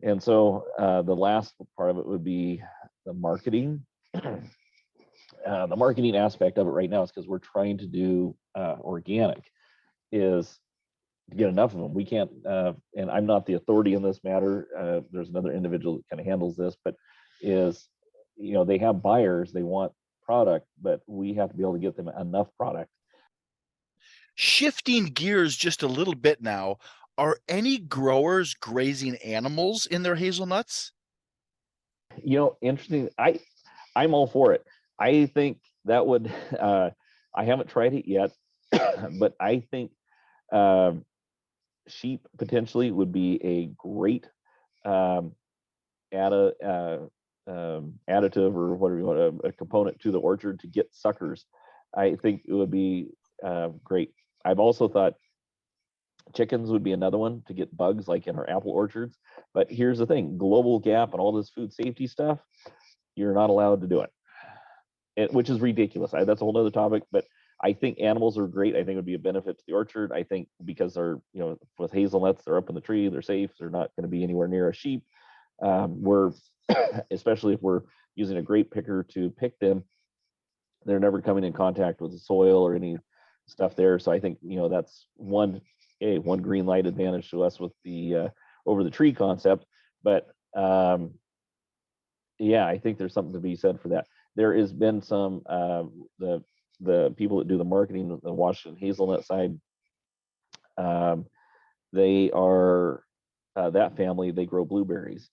S2: And so the last part of it would be the marketing. The marketing aspect of it right now is because we're trying to do organic, is to get enough of them. We can't, and I'm not the authority in this matter. There's another individual that kind of handles this, but they have buyers, they want product, but we have to be able to get them enough product.
S1: Shifting gears just a little bit now, are any growers grazing animals in their hazelnuts?
S2: Interesting. I'm all for it. I think that would, I haven't tried it yet, but I think sheep potentially would be a great additive, or whatever you want, a component to the orchard to get suckers. I think it would be great. I've also thought chickens would be another one to get bugs, like in our apple orchards. But here's the thing: global gap and all this food safety stuff, you're not allowed to do it, which is ridiculous. That's a whole other topic. But I think animals are great. I think it would be a benefit to the orchard. I think because they're, with hazelnuts, they're up in the tree, they're safe, they're not going to be anywhere near a sheep. We're, especially if we're using a grape picker to pick them, they're never coming in contact with the soil or any stuff there. So I think, that's one green light advantage to us with the over the tree concept. But yeah, I think there's something to be said for that. There has been some the people that do the marketing, the Washington hazelnut side, they are that family, they grow blueberries,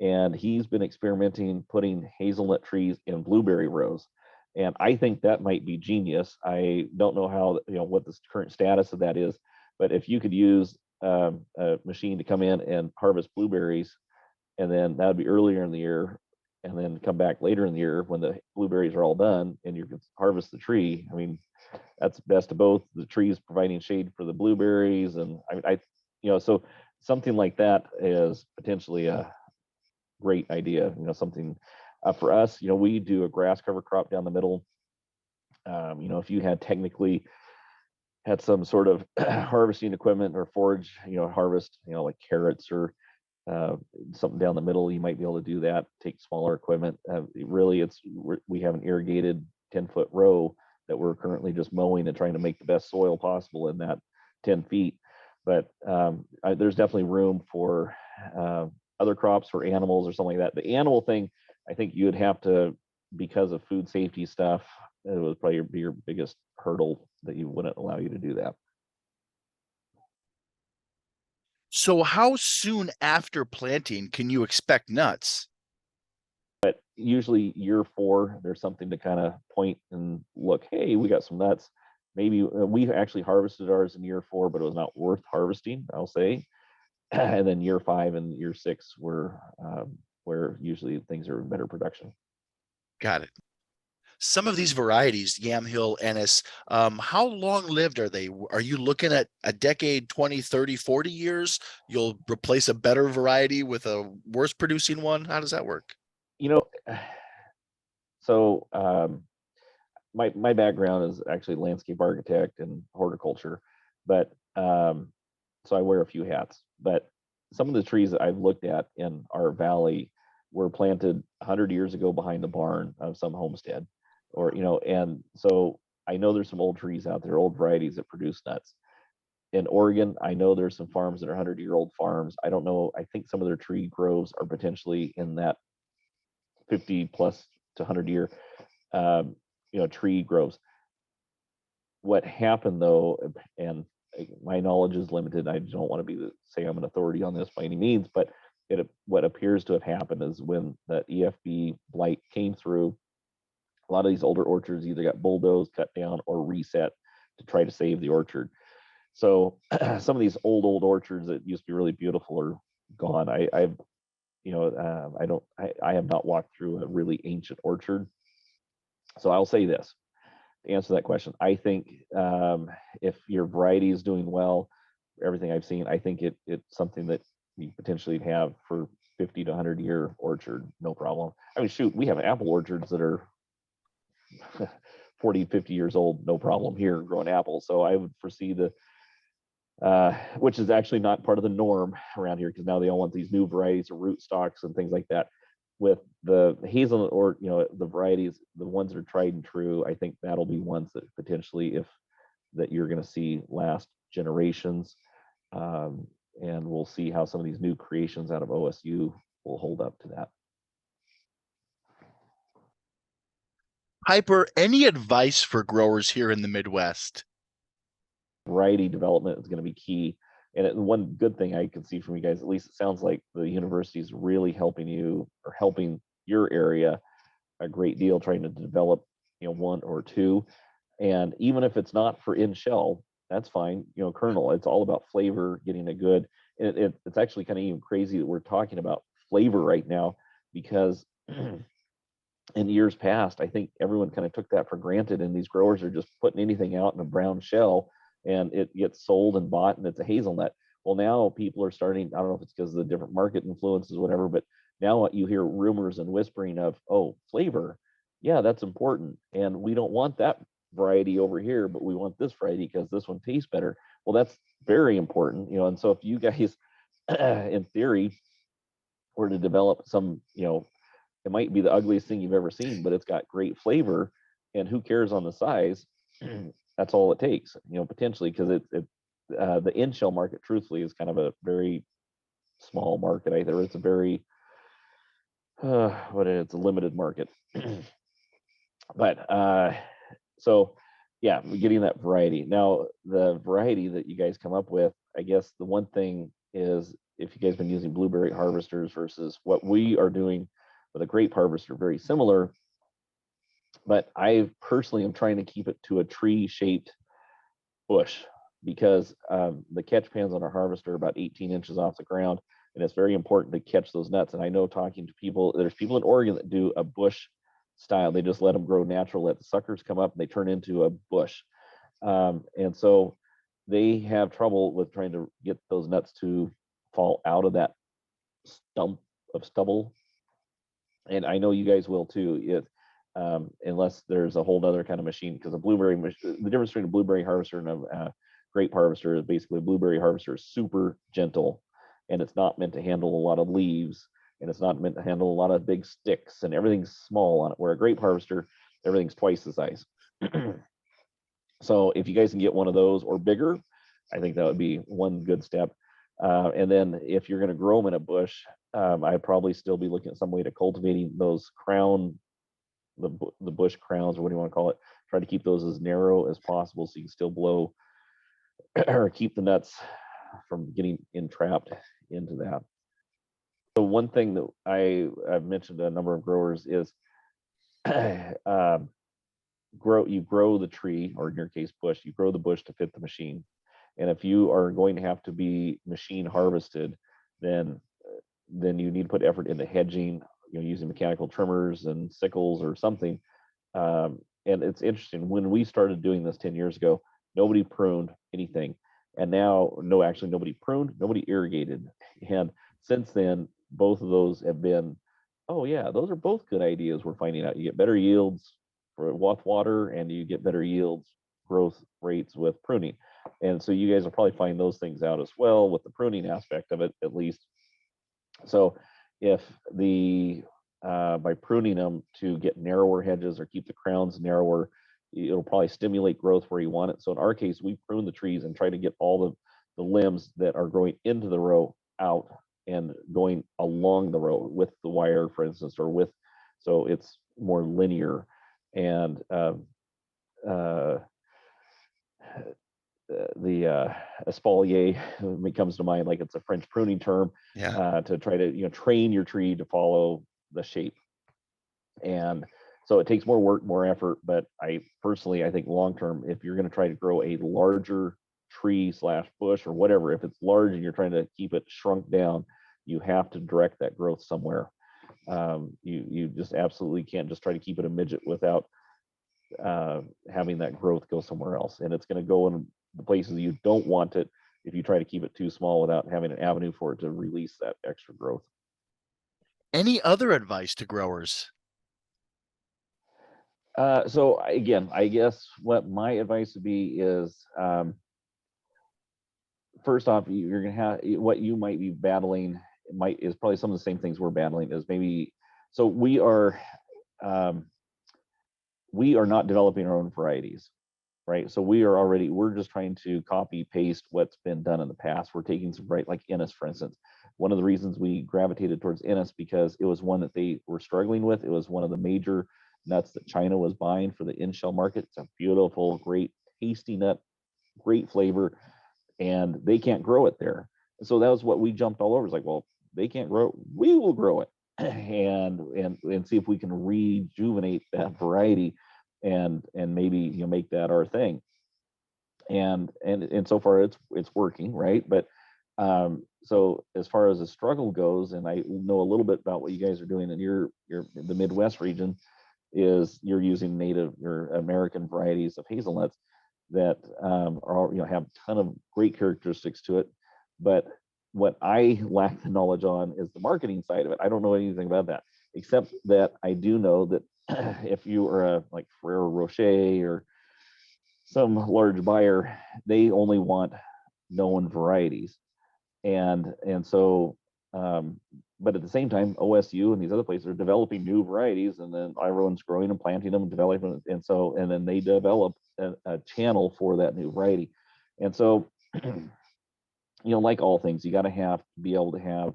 S2: and he's been experimenting putting hazelnut trees in blueberry rows. And I think that might be genius. I don't know how, what the current status of that is, but if you could use a machine to come in and harvest blueberries, and then that would be earlier in the year, and then come back later in the year when the blueberries are all done and you can harvest the tree. I mean, that's best of both. The trees providing shade for the blueberries, and so something like that is potentially a great idea. Something for us. We do a grass cover crop down the middle. If you had technically had some sort of harvesting equipment or forage, harvest, like carrots or uh, something down the middle, you might be able to do that. Take smaller equipment. Really, we have an irrigated 10-foot row that we're currently just mowing and trying to make the best soil possible in that 10 feet. But there's definitely room for other crops for animals or something like that. The animal thing, I think you'd have to, because of food safety stuff, it would probably be your biggest hurdle that you wouldn't allow you to do that.
S1: So how soon after planting can you expect nuts?
S2: Usually year 4, there's something to kind of point and look, hey, we got some nuts. Maybe we actually harvested ours in year 4, but it was not worth harvesting, I'll say. And then year 5 and year 6 were where usually things are in better production.
S1: Got it. Some of these varieties, Yamhill, Ennis, how long lived are they? Are you looking at a decade, 20, 30, 40 years? You'll replace a better variety with a worse producing one? How does that work?
S2: You know, so my background is actually landscape architect and horticulture, but so I wear a few hats. But some of the trees that I've looked at in our valley were planted 100 years ago behind the barn of some homestead, or and so I know there's some old trees out there, old varieties that produce nuts. In Oregon, I know there's some farms that are 100-year-old farms. I don't know. I think some of their tree groves are potentially in that 50 plus to 100-year um, tree grows. What happened though, and my knowledge is limited, I don't want to say I'm an authority on this by any means, but what appears to have happened is when that EFB blight came through, a lot of these older orchards either got bulldozed, cut down, or reset to try to save the orchard. So some of these old orchards that used to be really beautiful are gone. I have not walked through a really ancient orchard. So I'll say this to answer that question. I think if your variety is doing well, everything I've seen, I think it's something that you potentially have for 50 to 100-year orchard, no problem. I mean, shoot, we have apple orchards that are 40, 50 years old, no problem here growing apples. So I would foresee which is actually not part of the norm around here, because now they all want these new varieties of root stocks and things like that. With the hazelnut, or the varieties, the ones that are tried and true, I think that'll be ones that potentially, if that you're going to see last generations, and we'll see how some of these new creations out of OSU will hold up to that.
S1: Piper, any advice for growers here in the Midwest?
S2: Variety development is going to be key. And one good thing I can see from you guys, at least it sounds like the university is really helping you, or helping your area a great deal, trying to develop, one or two. And even if it's not for in shell, that's fine. Kernel, it's all about flavor, getting a good. It's actually kind of even crazy that we're talking about flavor right now, because in years past, I think everyone kind of took that for granted, and these growers are just putting anything out in a brown shell, and it gets sold and bought, and it's a hazelnut. Well, now people are starting. I don't know if it's because of the different market influences, whatever, but now you hear rumors and whispering of, oh, flavor, yeah, that's important, and we don't want that variety over here, but we want this variety because this one tastes better. Well, that's very important, and so if you guys, in theory, were to develop some, it might be the ugliest thing you've ever seen, but it's got great flavor, and who cares on the size? That's all it takes, potentially, because the in shell market, truthfully, is kind of a very small market. Either it's a very it's a limited market. But so yeah, getting that variety. Now, the variety that you guys come up with, I guess the one thing is, if you guys been using blueberry harvesters versus what we are doing with a grape harvester, very similar. But I personally am trying to keep it to a tree shaped bush, because the catch pans on our harvester are about 18 inches off the ground. and it's very important to catch those nuts. And I know, talking to people, there's people in Oregon that do a bush style. They just let them grow natural, let the suckers come up, and they turn into a bush. And so they have trouble with trying to get those nuts to fall out of that stump of stubble. And I know you guys will too, unless there's a whole other kind of machine. Because the difference between a blueberry harvester and a grape harvester is basically a blueberry harvester is super gentle, and it's not meant to handle a lot of leaves, and it's not meant to handle a lot of big sticks, and everything's small on it. Where a grape harvester, everything's twice the size. So if you guys can get one of those or bigger, I think that would be one good step. And then if you're going to grow them in a bush, I'd probably still be looking at some way to cultivating those the bush crowns, or what do you want to call it? Try to keep those as narrow as possible so you can still blow or keep the nuts from getting entrapped into that. So one thing that I've mentioned to a number of growers is you grow the tree, or in your case bush, you grow the bush to fit the machine. And if you are going to have to be machine harvested, then you need to put effort into hedging, using mechanical trimmers and sickles or something. And it's interesting, when we started doing this 10 years ago, nobody pruned anything. And now, no, actually nobody pruned, nobody irrigated. And since then, both of those have been, oh yeah, those are both good ideas. We're finding out you get better yields with water, and you get better yields, growth rates with pruning. And so you guys will probably find those things out as well, with the pruning aspect of it, at least. So if by pruning them to get narrower hedges or keep the crowns narrower, it'll probably stimulate growth where you want it. So in our case, we prune the trees and try to get all the limbs that are growing into the row out and going along the row with the wire, for instance, so it's more linear. And the espalier comes to mind, like it's a French pruning term.
S1: Yeah.
S2: To try to train your tree to follow the shape. And so it takes more work, more effort, but I think long term, if you're going to try to grow a larger tree / bush or whatever, if it's large and you're trying to keep it shrunk down, you have to direct that growth somewhere. You just absolutely can't just try to keep it a midget without having that growth go somewhere else. And it's going to go in the places you don't want it if you try to keep it too small without having an avenue for it to release that extra growth.
S1: Any other advice to growers?
S2: So again, I guess what my advice would be is, first off, you're going to have what you might be battling is probably some of the same things we're battling. Is maybe, so we are not developing our own varieties, right? So we're just trying to copy paste what's been done in the past. We're taking some like Ennis, for instance. One of the reasons we gravitated towards Ennis, because it was one that they were struggling with. It was one of the major nuts that China was buying for the in-shell market. It's a beautiful, great, tasty nut, great flavor, and they can't grow it there. So that was what we jumped all over. It's like, well, they can't grow it, we will grow it, and see if we can rejuvenate that variety, and maybe make that our thing. And so far it's working, right? But so as far as the struggle goes, and I know a little bit about what you guys are doing in your the Midwest region, is you're using your American varieties of hazelnuts that are have a ton of great characteristics to it. But what I lack the knowledge on is the marketing side of it. I don't know anything about that, except that I do know that if you are like Ferrero Rocher or some large buyer, they only want known varieties. And so but at the same time, OSU and these other places are developing new varieties, and then everyone's growing and planting them and developing them. And then they develop a channel for that new variety. And so like all things, you got to be able to have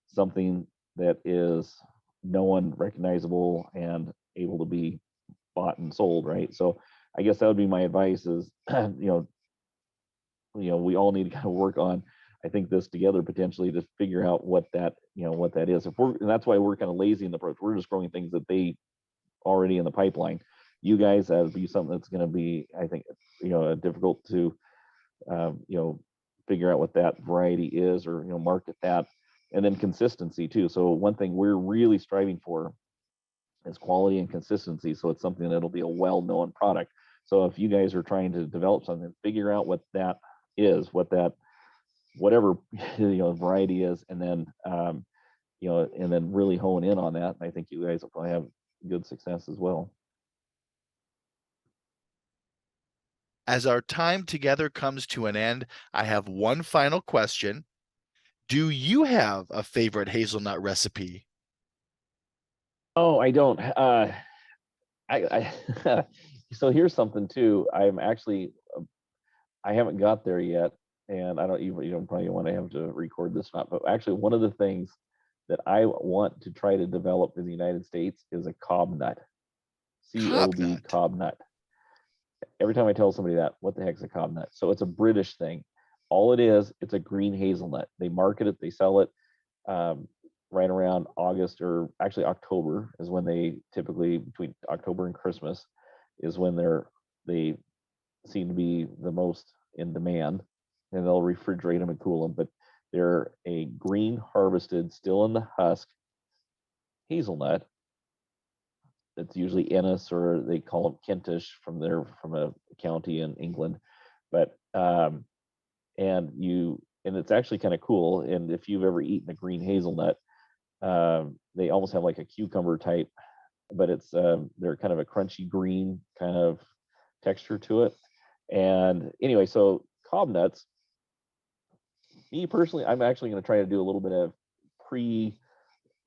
S2: something that is known, recognizable, and able to be bought and sold, right? So I guess that would be my advice is, we all need to kind of work on, I think, this together potentially to figure out what that is. And that's why we're kind of lazy in the approach. We're just growing things that they already in the pipeline. You guys, that would be something that's going to be, I think, difficult to, figure out what that variety is, or, market that. and then consistency too. So one thing we're really striving for is quality and consistency. So it's something that'll be a well-known product. So if you guys are trying to develop something, figure out what that is, what that whatever variety is, and then and then really hone in on that. I think you guys will probably have good success as well.
S1: As our time together comes to an end, I have one final question. Do you have a favorite hazelnut recipe?
S2: Oh, I don't. I so here's something too. I haven't got there yet, and I don't even probably want to have to record this not. But actually, one of the things that I want to try to develop in the United States is a cob nut.
S1: Cob
S2: COB,
S1: nut.
S2: cob nut. Every time I tell somebody that, what the heck's a cob nut? So it's a British thing. All it is, it's a green hazelnut. They market it, they sell it right around August, or actually October is when they typically, between October and Christmas, is when they seem to be the most in demand, and they'll refrigerate them and cool them. But they're a green harvested, still in the husk hazelnut. It's usually Ennis, or they call them Kentish from a county in England. But and it's actually kind of cool. And if you've ever eaten a green hazelnut, they almost have like a cucumber type, but they're kind of a crunchy green kind of texture to it. And anyway, so cob nuts, me personally, I'm actually going to try to do a little bit of pre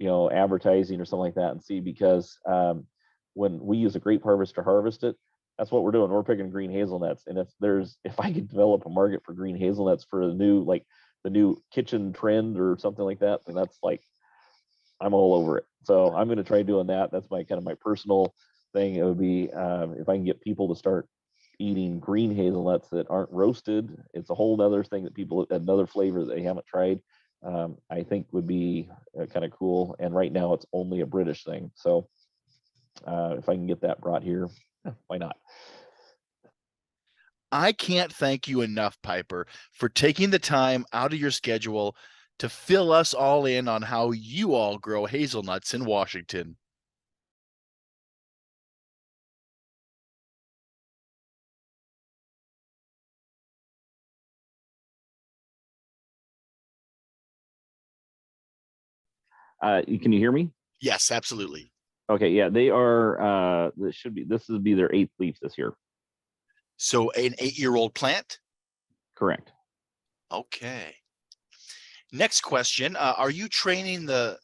S2: advertising or something like that, and see, because when we use a grape harvest to harvest it, that's what we're doing. We're picking green hazelnuts. And if I could develop a market for green hazelnuts for the new kitchen trend or something like that, then that's like, I'm all over it. So I'm going to try doing that. That's my kind of my personal thing. It would be if I can get people to start eating green hazelnuts that aren't roasted. It's a whole other thing that another flavor that they haven't tried. I think would be kind of cool. And right now it's only a British thing. So if I can get that brought here, why not?
S1: I can't thank you enough, Piper, for taking the time out of your schedule to fill us all in on how you all grow hazelnuts in Washington.
S2: Can you hear me?
S1: Yes, absolutely.
S2: Okay, yeah, they are. This will be their 8th leaf this year.
S1: So an 8-year-old plant?
S2: Correct.
S1: Okay. Next question. Are you training the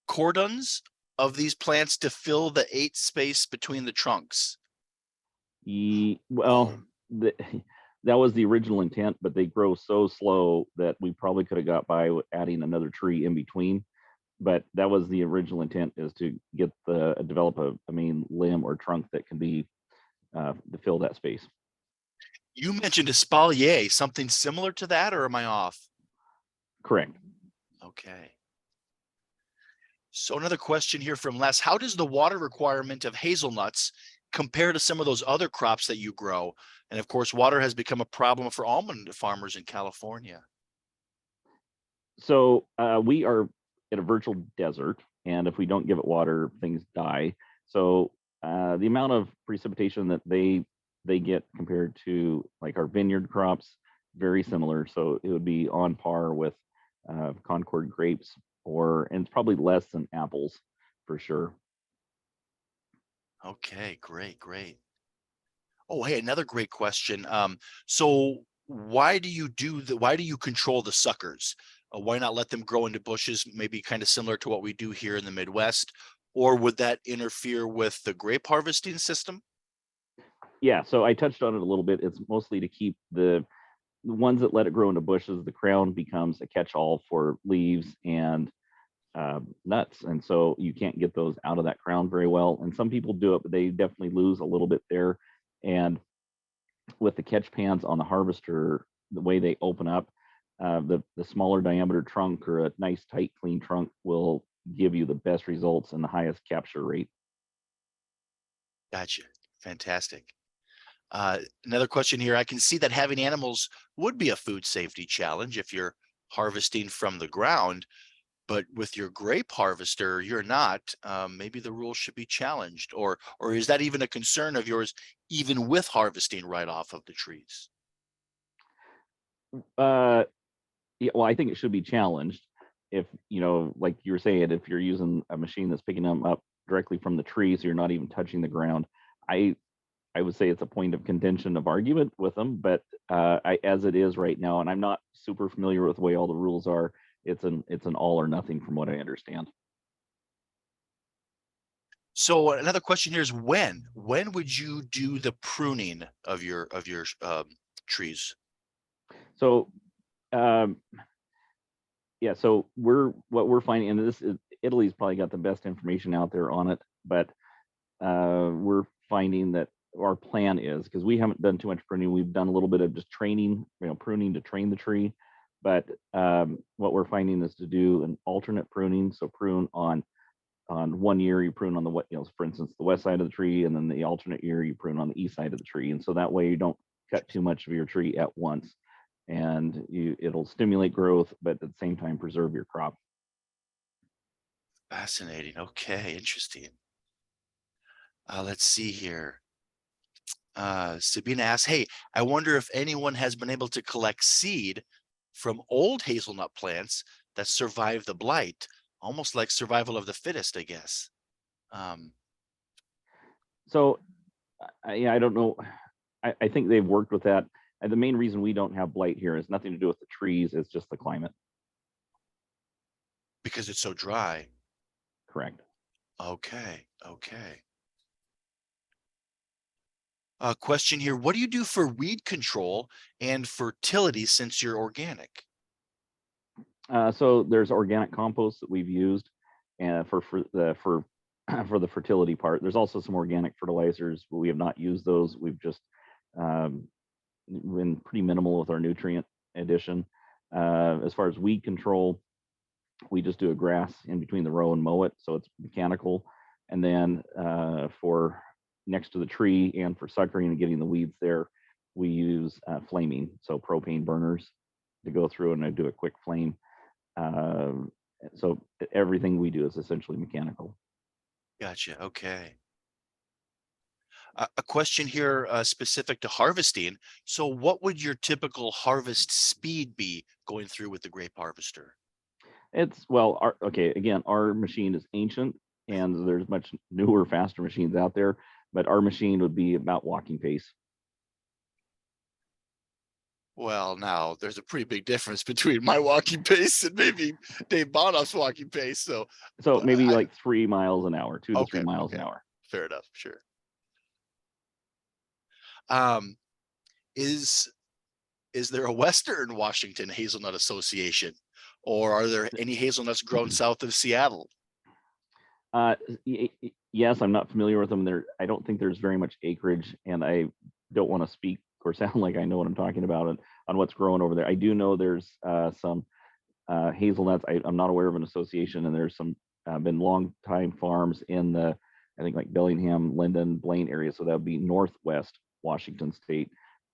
S1: cordons of these plants to fill the 8 space between the trunks?
S2: Well, that was the original intent, but they grow so slow that we probably could have got by with adding another tree in between. But that was the original intent, is to develop a main limb or trunk that can be to fill that space.
S1: You mentioned espalier, something similar to that, or am I off?
S2: Correct.
S1: Okay. So another question here from Les. How does the water requirement of hazelnuts compare to some of those other crops that you grow? And of course, water has become a problem for almond farmers in California.
S2: So we are in a virtual desert, and if we don't give it water, things die. So the amount of precipitation that they get compared to like our vineyard crops, very similar. So it would be on par with Concord grapes, and it's probably less than apples for sure.
S1: Okay, great, great. Oh, hey, another great question. So why do you control the suckers? Why not let them grow into bushes, maybe kind of similar to what we do here in the Midwest? Or would that interfere with the grape harvesting system?
S2: Yeah, so I touched on it a little bit. It's mostly to keep the ones that let it grow into bushes. The crown becomes a catch-all for leaves and nuts, and so you can't get those out of that crown very well. And some people do it, but they definitely lose a little bit there. And with the catch pans on the harvester, the way they open up, the smaller diameter trunk, or a nice tight clean trunk, will give you the best results and the highest capture rate.
S1: Gotcha. Fantastic. Another question here. I can see that having animals would be a food safety challenge if you're harvesting from the ground. But with your grape harvester, you're not. Maybe the rules should be challenged, or is that even a concern of yours, even with harvesting right off of the trees?
S2: Uh, yeah, well, I think it should be challenged. If like you were saying, if you're using a machine that's picking them up directly from the tree, so you're not even touching the ground, I I would say it's a point of contention of argument with them. But as it is right now, and I'm not super familiar with the way all the rules are, it's an all or nothing from what I understand.
S1: So another question here is when would you do the pruning of your trees?
S2: So um, yeah, so what we're finding, and this is Italy's probably got the best information out there on it, but we're finding that our plan is, because we haven't done too much pruning. We've done a little bit of just training, pruning to train the tree. But what we're finding is to do an alternate pruning. So prune on one year, you prune on the for instance, the west side of the tree, and then the alternate year you prune on the east side of the tree. And so that way you don't cut too much of your tree at once, and it'll stimulate growth, but at the same time preserve your crop.
S1: Fascinating. Okay, interesting. Let's see here. Sabina asks, "Hey, I wonder if anyone has been able to collect seed from old hazelnut plants that survive the blight, almost like survival of the fittest, I guess." Um,
S2: So yeah, I don't know. I think they've worked with that. And the main reason we don't have blight here is nothing to do with the trees. It's just the climate.
S1: because it's so dry.
S2: Correct.
S1: Okay, okay. Question here: what do you do for weed control and fertility since you're organic?
S2: So there's organic compost that we've used, and for the fertility part. There's also some organic fertilizers, but we have not used those. We've just um, been pretty minimal with our nutrient addition. As far as weed control, we just do a grass in between the row and mow it, so it's mechanical. And then for next to the tree and for suckering and getting the weeds there, we use flaming, so propane burners to go through and I do a quick flame. Um, so everything we do is essentially mechanical.
S1: Gotcha. Okay. A question here specific to harvesting. So, what would your typical harvest speed be going through with the grape harvester?
S2: It's well, okay. Again, our machine is ancient, and there's much newer, faster machines out there. But our machine would be about walking pace.
S1: Well, now there's a pretty big difference between my walking pace and maybe Dave Bonoff's walking pace. So,
S2: So
S1: but
S2: maybe like 3 miles an hour, 2 to 3
S1: okay,
S2: miles an
S1: okay,
S2: hour.
S1: fair enough, sure. Um, is is there a Western Washington Hazelnut Association, or are there any hazelnuts grown south of Seattle?
S2: Uh, yes, I'm not familiar with them. I don't think there's very much acreage, and I don't want to speak or sound like I know what I'm talking about on what's growing over there. I do know there's some hazelnuts. I'm not aware of an association, and there's some been long time farms in the, I think, like Bellingham, Linden, Blaine area. So that would be northwest Washington State,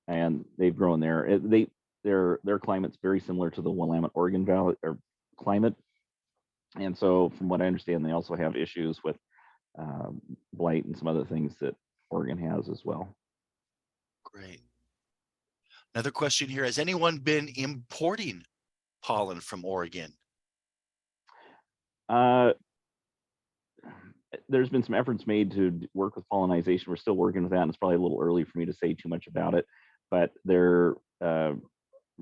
S2: and they've grown there. Their climate's very similar to the Willamette, Oregon Valley or climate, and so from what I understand, they also have issues with blight and some other things that Oregon has as well.
S1: Great. Another question here: has anyone been importing pollen from Oregon?
S2: Uh, there's been some efforts made to work with pollination. We're still working with that, and it's probably a little early for me to say too much about it. But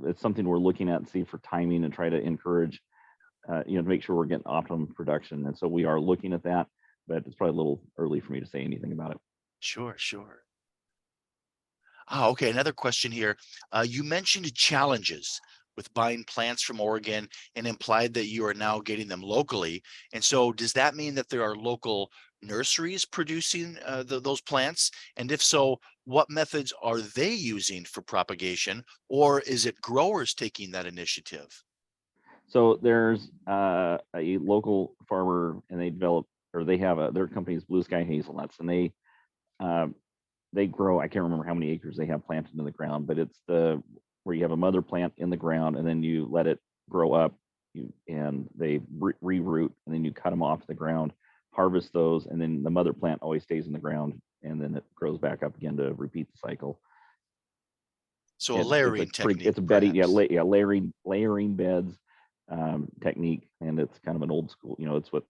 S2: it's something we're looking at and see for timing and try to encourage, to make sure we're getting optimum production. And so we are looking at that, but it's probably a little early for me to say anything about it.
S1: Sure, sure. Okay. Another question here. You mentioned challenges with buying plants from Oregon and implied that you are now getting them locally. And so, does that mean that there are local nurseries producing those plants? And if so, what methods are they using for propagation, or is it growers taking that initiative?
S2: So there's a local farmer, and they have their company is Blue Sky Hazelnuts, and uh, they grow. I can't remember how many acres they have planted in the ground, but it's the where you have a mother plant in the ground, and then you let it grow up and they reroot, and then you cut them off the ground, harvest those, and then the mother plant always stays in the ground, and then it grows back up again to repeat the cycle.
S1: So a
S2: It's a
S1: layering
S2: pretty,
S1: technique,
S2: it's a bedding, yeah,
S1: perhaps.
S2: layering beds technique, and it's kind of an old school. It's what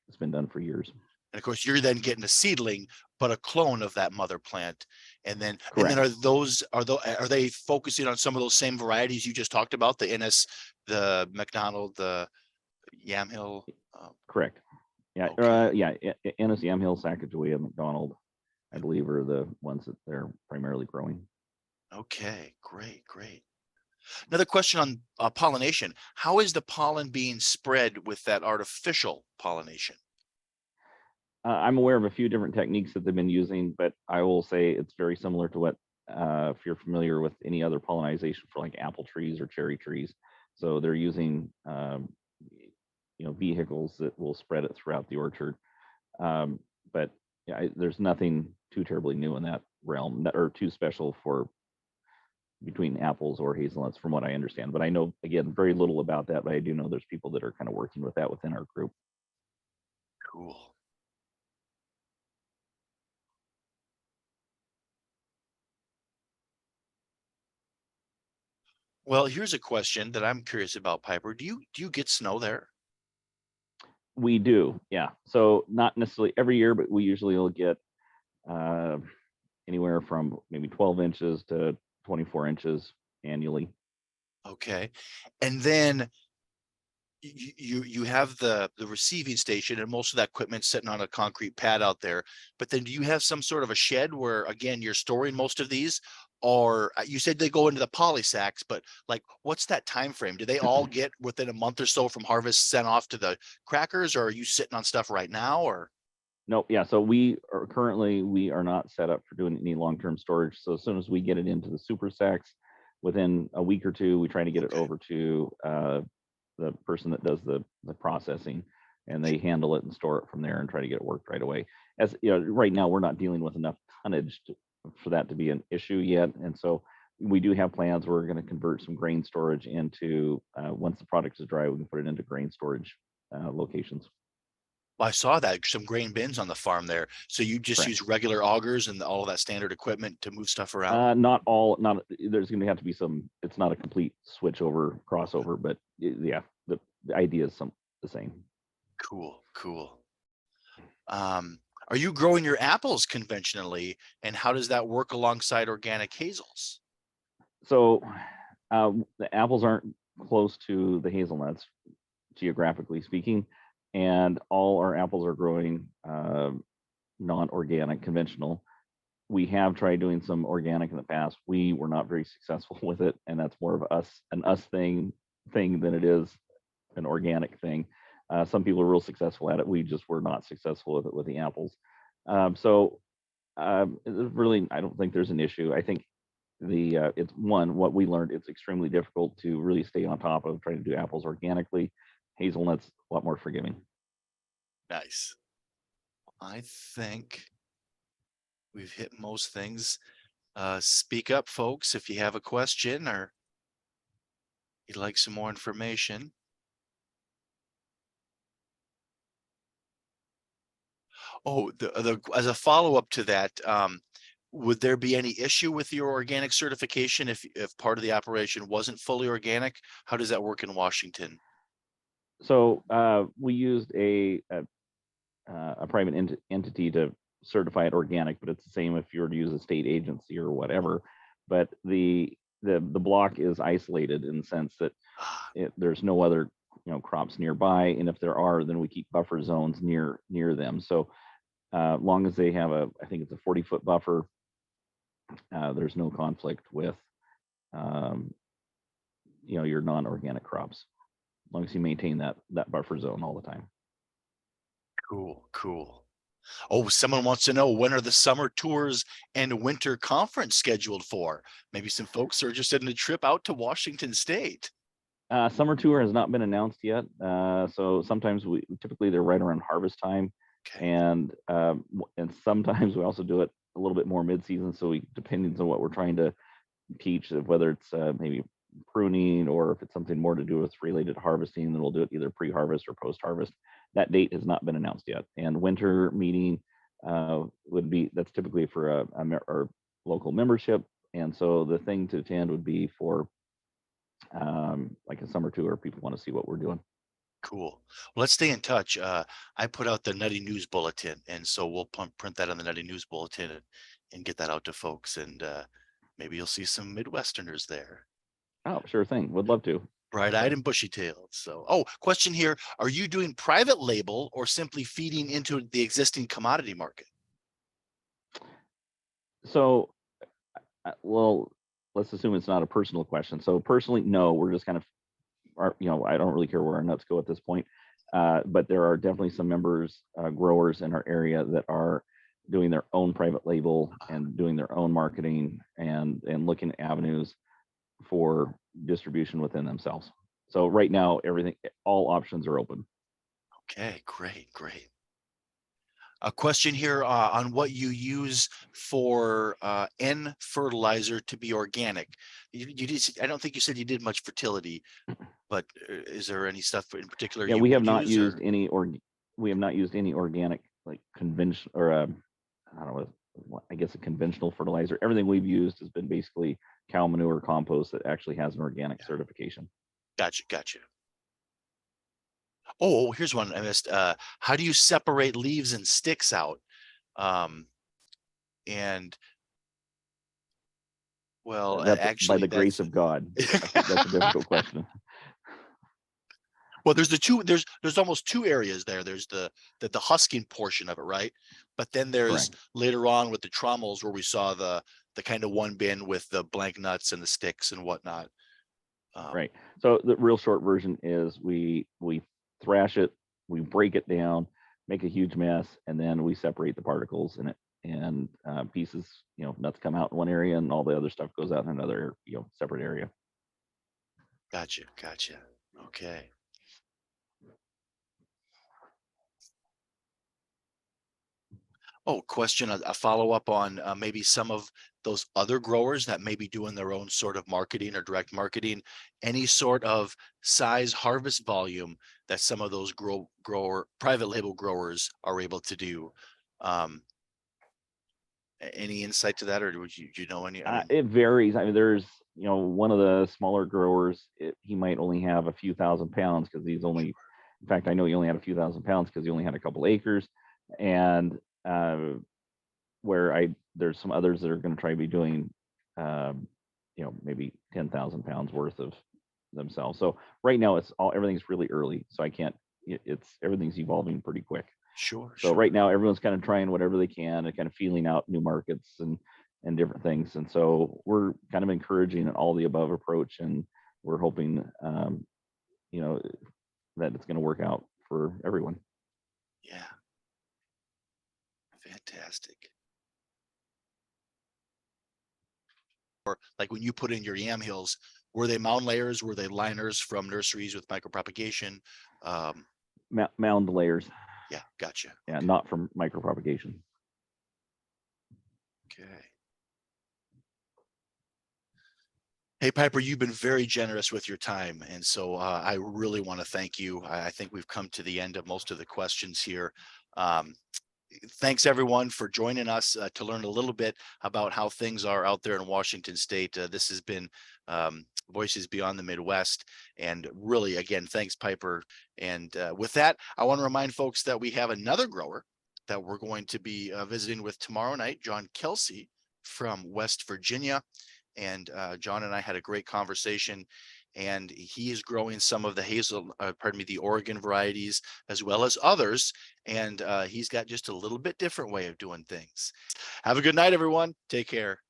S2: it's been done for years.
S1: And of course, you're then getting a seedling, but a clone of that mother plant. And then
S2: Correct.
S1: are they focusing on some of those same varieties you just talked about? The Innis, the McDonald, the Yamhill.
S2: Correct. Yeah.
S1: Okay.
S2: Yeah. Ennis, Yamhill, Sacagawea, McDonald, I believe, are the ones that they're primarily growing.
S1: Okay. Great. Great. Another question on pollination. How is the pollen being spread with that artificial pollination?
S2: I'm aware of a few different techniques that they've been using, but I will say it's very similar to what, if you're familiar with any other pollinization for like apple trees or cherry trees. So they're using, vehicles that will spread it throughout the orchard. But yeah, there's nothing too terribly new in that realm, or too special for between apples or hazelnuts, from what I understand. But I know, again, very little about that. But I do know there's people that are kind of working with that within our group.
S1: Cool. Well, here's a question that I'm curious about, Piper. Do you get snow there?
S2: We do, yeah. So not necessarily every year, but we usually will get uh, anywhere from maybe 12 inches to 24 inches annually.
S1: Okay. And then you have the receiving station and most of that equipment sitting on a concrete pad out there. But then do you have some sort of a shed where again you're storing most of these? Or you said they go into the poly sacks, but like what's that time frame? Do they all get within a month or so from harvest sent off to the crackers, or are you sitting on stuff right now? Or
S2: Nope. Yeah. So we are not set up for doing any long-term storage. So as soon as we get it into the super sacks, within a week or two, we try to get it
S1: okay.
S2: over to the person that does the processing, and they handle it and store it from there and try to get it worked right away. As you know, right now we're not dealing with enough tonnage for that to be an issue yet, and so we do have plans. We're going to convert some grain storage into, once the product is dry, we can put it into grain storage locations.
S1: Well, I saw that some grain bins on the farm there. So you just
S2: Correct.
S1: use regular augers and all of that standard equipment to move stuff around?
S2: Not all, not there's going to have to be some. It's not a complete switch over crossover, but yeah, the idea is the same.
S1: Cool, cool. Are you growing your apples conventionally, and how does that work alongside organic hazels?
S2: So the apples aren't close to the hazelnuts, geographically speaking, and all our apples are growing non-organic, conventional. We have tried doing some organic in the past. We were not very successful with it, and that's more of an us thing than it is an organic thing. Some people are real successful at it. We just were not successful with it with the apples. So really, I don't think there's an issue. I think it's one, what we learned. It's extremely difficult to really stay on top of trying to do apples organically. Hazelnuts a lot more forgiving.
S1: Nice. I think we've hit most things. Speak up, folks, if you have a question or you'd like some more information. Oh, as a follow-up to that, would there be any issue with your organic certification if part of the operation wasn't fully organic? How does that work in Washington?
S2: So we used a private entity to certify it organic, but it's the same if you were to use a state agency or whatever. But the block is isolated in the sense that
S1: Ah,
S2: there's no other crops nearby, and if there are, then we keep buffer zones near them. So long as they have I think it's a 40-foot buffer, there's no conflict with um, your non-organic crops, as long as you maintain that buffer zone all the time.
S1: cool, cool. Oh, someone wants to know, when are the summer tours and winter conference scheduled for? Maybe some folks are interested in a trip out to Washington State.
S2: Summer tour has not been announced yet, so sometimes we typically they're right around harvest time,
S1: Okay.
S2: and sometimes we also do it a little bit more mid-season. So we, depending on what we're trying to teach, whether it's maybe pruning, or if it's something more to do with related to harvesting, then we'll do it either pre-harvest or post-harvest. That date has not been announced yet. And winter meeting would be, that's typically for our local membership. And so the thing to attend would be for like a summer tour. People want to see what we're doing.
S1: Cool. Well, let's stay in touch. I put out the Nutty News Bulletin, and so we'll print that on the Nutty News Bulletin and get that out to folks. And maybe you'll see some Midwesterners there.
S2: Oh, sure thing. Would love to.
S1: Bright-eyed and bushy-tailed. So, oh, question here. Are you doing private label or simply feeding into the existing commodity market?
S2: So, well, let's assume it's not a personal question. So personally, no, we're just kind of, I don't really care where our nuts go at this point. But there are definitely some members, growers in our area that are doing their own private label and doing their own marketing and looking at avenues for distribution within themselves. So right now, all options are open.
S1: Okay, great. A question here on what you use for N fertilizer to be organic. You did, I don't think you said you did much fertility, but is there any stuff in particular
S2: Yeah,
S1: you
S2: we have
S1: would
S2: not
S1: use,
S2: used
S1: or?
S2: any we have not used any organic, like conventional, or I don't know, I guess a conventional fertilizer. Everything we've used has been basically cow manure compost that actually has an organic
S1: Yeah.
S2: certification.
S1: Gotcha. Oh, here's one I missed. How do you separate leaves and sticks out? And well,
S2: That's by
S1: actually,
S2: the grace
S1: that's
S2: of God. I think that's a difficult question.
S1: well, there's almost two areas there. There's the husking portion of it, right? But then there's
S2: Correct.
S1: later on with the trommels where we saw the kind of one bin with the blank nuts and the sticks and whatnot.
S2: Right. So the real short version is we thrash it, we break it down, make a huge mess, and then we separate the particles in it, and pieces. Nuts come out in one area, and all the other stuff goes out in another, separate area.
S1: Gotcha. Okay. Oh, question, a follow-up on maybe some of those other growers that may be doing their own sort of marketing or direct marketing. Any sort of size harvest volume that some of those private label growers are able to do. Any insight to that, or would you know any? I mean,
S2: It varies. I mean, there's one of the smaller growers. He might only have a few thousand pounds because he's only. In fact, I know he only had a few thousand pounds because he only had a couple acres, and there's some others that are going to try to be doing, maybe 10,000 pounds worth of themselves. So right now everything's really early, so I can't. Everything's evolving pretty quick.
S1: sure.
S2: So right now everyone's kind of trying whatever they can and kind of feeling out new markets and different things. And so we're kind of encouraging an all the above approach, and we're hoping, that it's going to work out for everyone.
S1: Yeah. Fantastic. Or like when you put in your yam hills, were they mound layers? Were they liners from nurseries with micropropagation?
S2: Mound layers.
S1: Yeah, gotcha.
S2: Yeah, not from micropropagation.
S1: Okay. Hey, Piper, you've been very generous with your time. And so I really want to thank you. I think we've come to the end of most of the questions here. Thanks everyone for joining us to learn a little bit about how things are out there in Washington State. This has been Voices Beyond the Midwest. And really, again, thanks, Piper. And with that, I want to remind folks that we have another grower that we're going to be visiting with tomorrow night, John Kelsey from West Virginia. And John and I had a great conversation, and he is growing some of the the Oregon varieties as well as others. And he's got just a little bit different way of doing things. Have a good night, everyone. Take care.